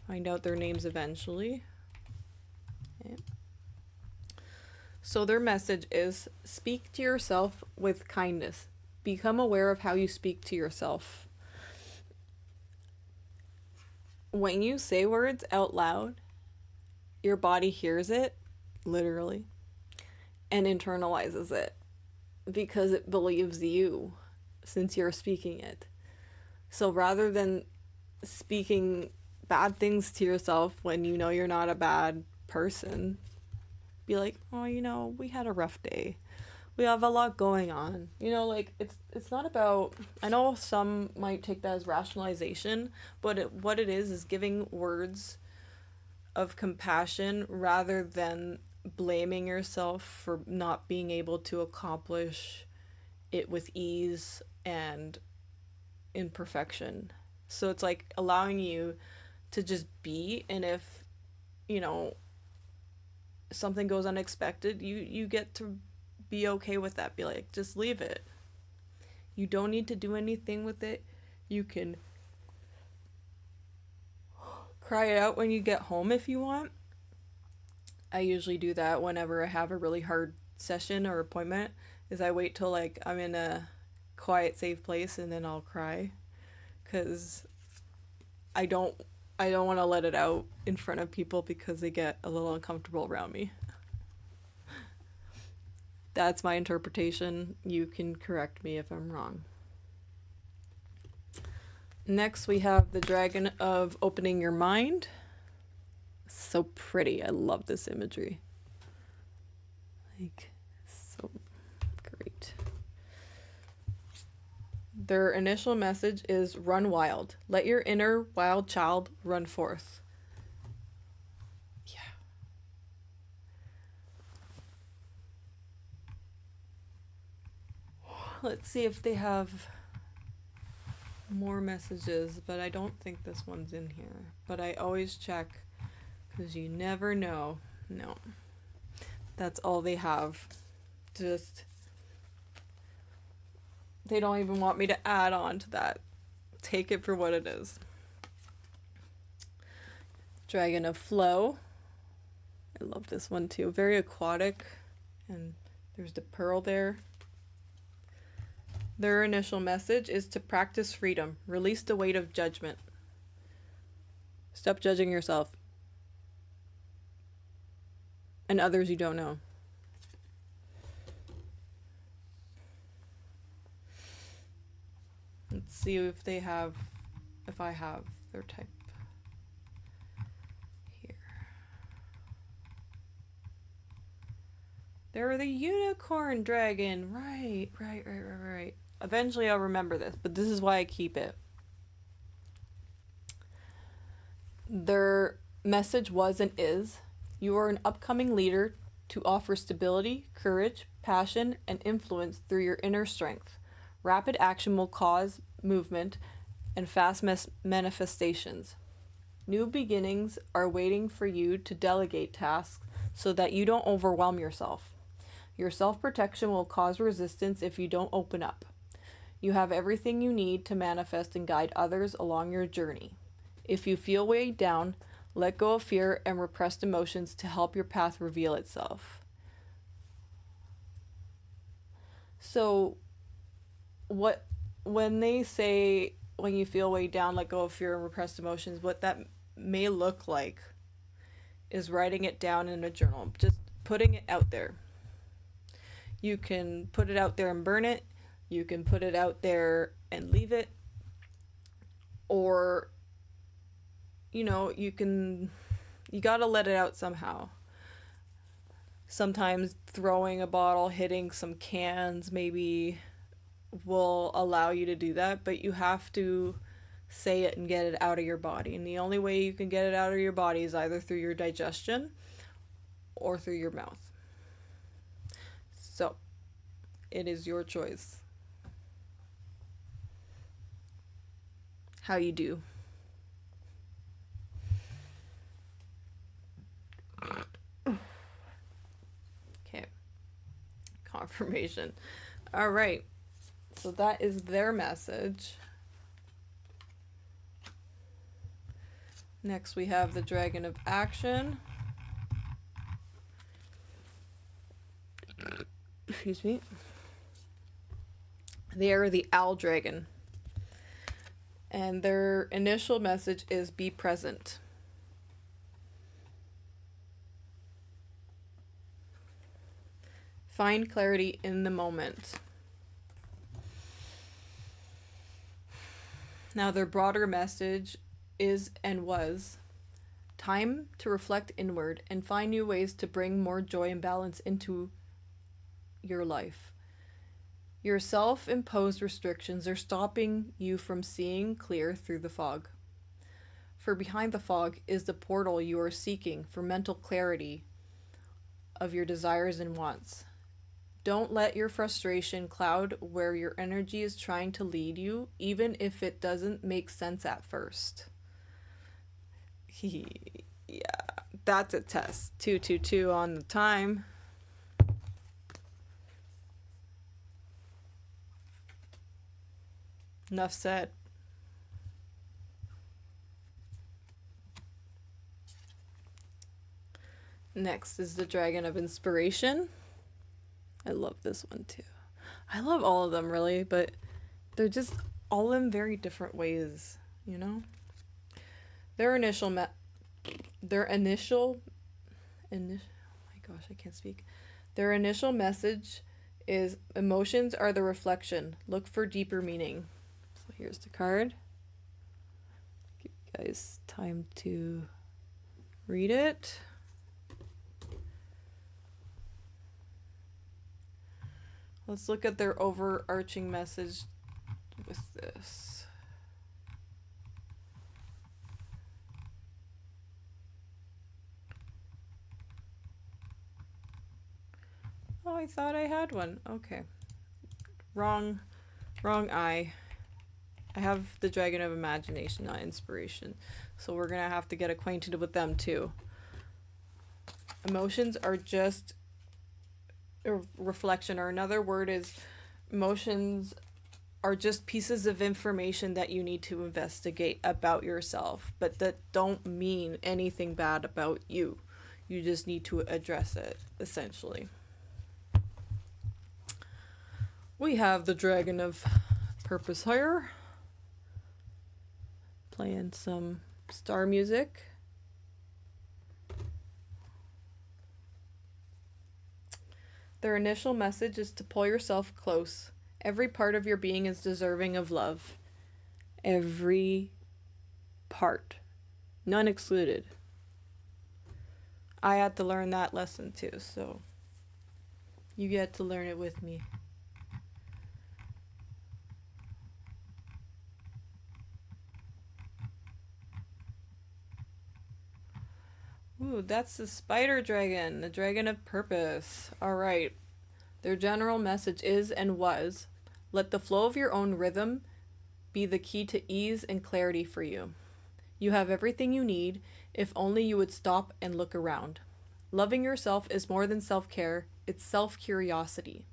find out their names eventually. Okay. So their message is, speak to yourself with kindness. Become aware of how you speak to yourself. When you say words out loud, your body hears it, literally, and internalizes it because it believes you since you're speaking it. So rather than speaking bad things to yourself when you know you're not a bad person, be like, oh, we had a rough day. We have a lot going on. Like, it's not about, I know some might take that as rationalization, but what it is giving words of compassion rather than blaming yourself for not being able to accomplish it with ease and imperfection. So it's like allowing you to just be, and if, something goes unexpected, you get to be okay with that. Be like, just leave it. You don't need to do anything with it. You can cry it out when you get home if you want. I usually do that whenever I have a really hard session or appointment, is I wait till I'm in a quiet, safe place and then I'll cry. because I don't want to let it out in front of people because they get a little uncomfortable around me. That's my interpretation. You can correct me if I'm wrong. Next, we have the Dragon of Opening Your Mind. So pretty. I love this imagery. Like, so great. Their initial message is run wild. Let your inner wild child run forth. Yeah. Let's see if they have more messages, but I don't think this one's in here. But I always check because you never know. No. That's all they have. Just, they don't even want me to add on to that. Take it for what it is. Dragon of Flow. I love this one too. Very aquatic. And there's the pearl there. Their initial message is to practice freedom. Release the weight of judgment. Stop judging yourself and others you don't know. Let's see if I have their type here. They're the unicorn dragon. Right. Eventually I'll remember this, but this is why I keep it. Their message was and is, you are an upcoming leader to offer stability, courage, passion, and influence through your inner strength. Rapid action will cause movement and fast manifestations. New beginnings are waiting for you to delegate tasks so that you don't overwhelm yourself. Your self-protection will cause resistance if you don't open up. You have everything you need to manifest and guide others along your journey. If you feel weighed down, let go of fear and repressed emotions to help your path reveal itself. So, when they say, when you feel weighed down, let go of fear and repressed emotions, what that may look like is writing it down in a journal. Just putting it out there. You can put it out there and burn it. You can put it out there and leave it. Or, you gotta let it out somehow. Sometimes throwing a bottle, hitting some cans maybe will allow you to do that, but you have to say it and get it out of your body. And the only way you can get it out of your body is either through your digestion or through your mouth. So, it is your choice how you do. Okay. Confirmation. All right. So that is their message. Next we have the Dragon of Action. Excuse me. They are the Owl Dragon. And their initial message is be present. Find clarity in the moment. Now their broader message is and was time to reflect inward and find new ways to bring more joy and balance into your life. Your self-imposed restrictions are stopping you from seeing clear through the fog. For behind the fog is the portal you are seeking for mental clarity of your desires and wants. Don't let your frustration cloud where your energy is trying to lead you, even if it doesn't make sense at first. Yeah, that's a test. 222 on the time. Enough said. Next is the Dragon of Inspiration. I love this one too. I love all of them really, but they're just all in very different ways, you know? Their initial oh my gosh, I can't speak. Their initial message is emotions are the reflection. Look for deeper meaning. So here's the card. Give you guys time to read it. Let's look at their overarching message with this. Oh, I thought I had one. Okay. Wrong eye. I have the Dragon of Imagination, not Inspiration. So we're going to have to get acquainted with them too. Emotions are just a reflection, or another word is emotions are just pieces of information that you need to investigate about yourself, but that don't mean anything bad about you. You just need to address it, essentially. We have the Dragon of Purpose here, playing some star music. Their initial message is to pull yourself close. Every part of your being is deserving of love. Every part. None excluded. I had to learn that lesson too, so you get to learn it with me. Ooh, that's the spider dragon, the dragon of purpose. All right. Their general message is and was, let the flow of your own rhythm be the key to ease and clarity for you. You have everything you need if only you would stop and look around. Loving yourself is more than self-care, it's self-curiosity.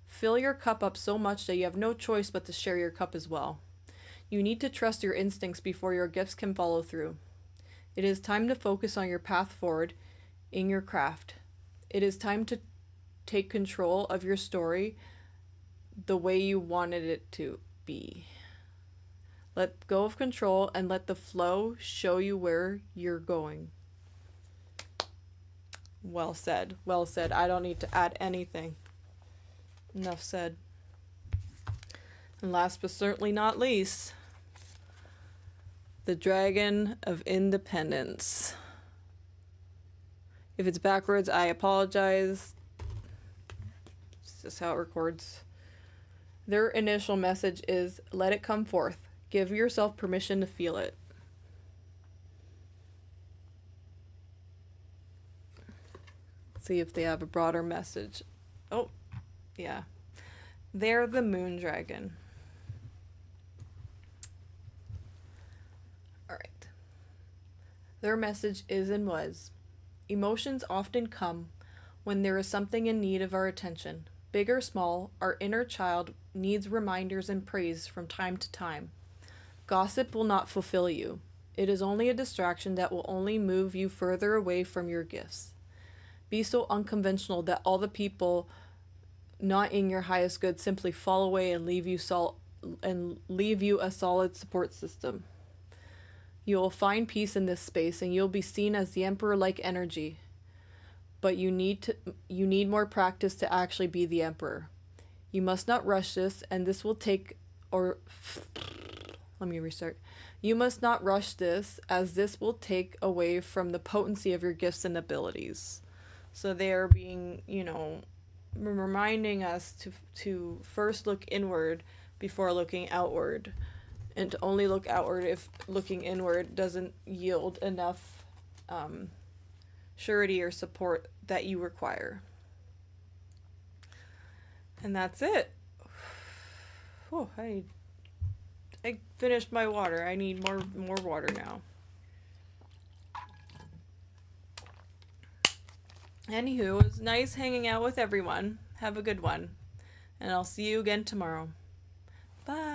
Fill your cup up so much that you have no choice but to share your cup as well. You need to trust your instincts before your gifts can follow through. It is time to focus on your path forward in your craft. It is time to take control of your story the way you wanted it to be. Let go of control and let the flow show you where you're going. Well said. Well said. I don't need to add anything. Enough said. And last but certainly not least, the Dragon of Independence. If it's backwards, I apologize. It's just how it records. Their initial message is, let it come forth. Give yourself permission to feel it. Let's see if they have a broader message. Oh, yeah. They're the Moon Dragon. Alright. Their message is and was, emotions often come when there is something in need of our attention. Big or small, our inner child needs reminders and praise from time to time. Gossip will not fulfill you. It is only a distraction that will only move you further away from your gifts. Be so unconventional that all the people not in your highest good simply fall away and leave you a solid support system. You will find peace in this space and you'll be seen as the emperor-like energy. But you need more practice to actually be the emperor. You must not rush this, and this will take let me restart. You must not rush this, as this will take away from the potency of your gifts and abilities. So they are being, reminding us to first look inward before looking outward, and to only look outward if looking inward doesn't yield enough surety or support that you require. And that's it. Oh, I finished my water. I need more water now. Anywho, it was nice hanging out with everyone. Have a good one. And I'll see you again tomorrow. Bye.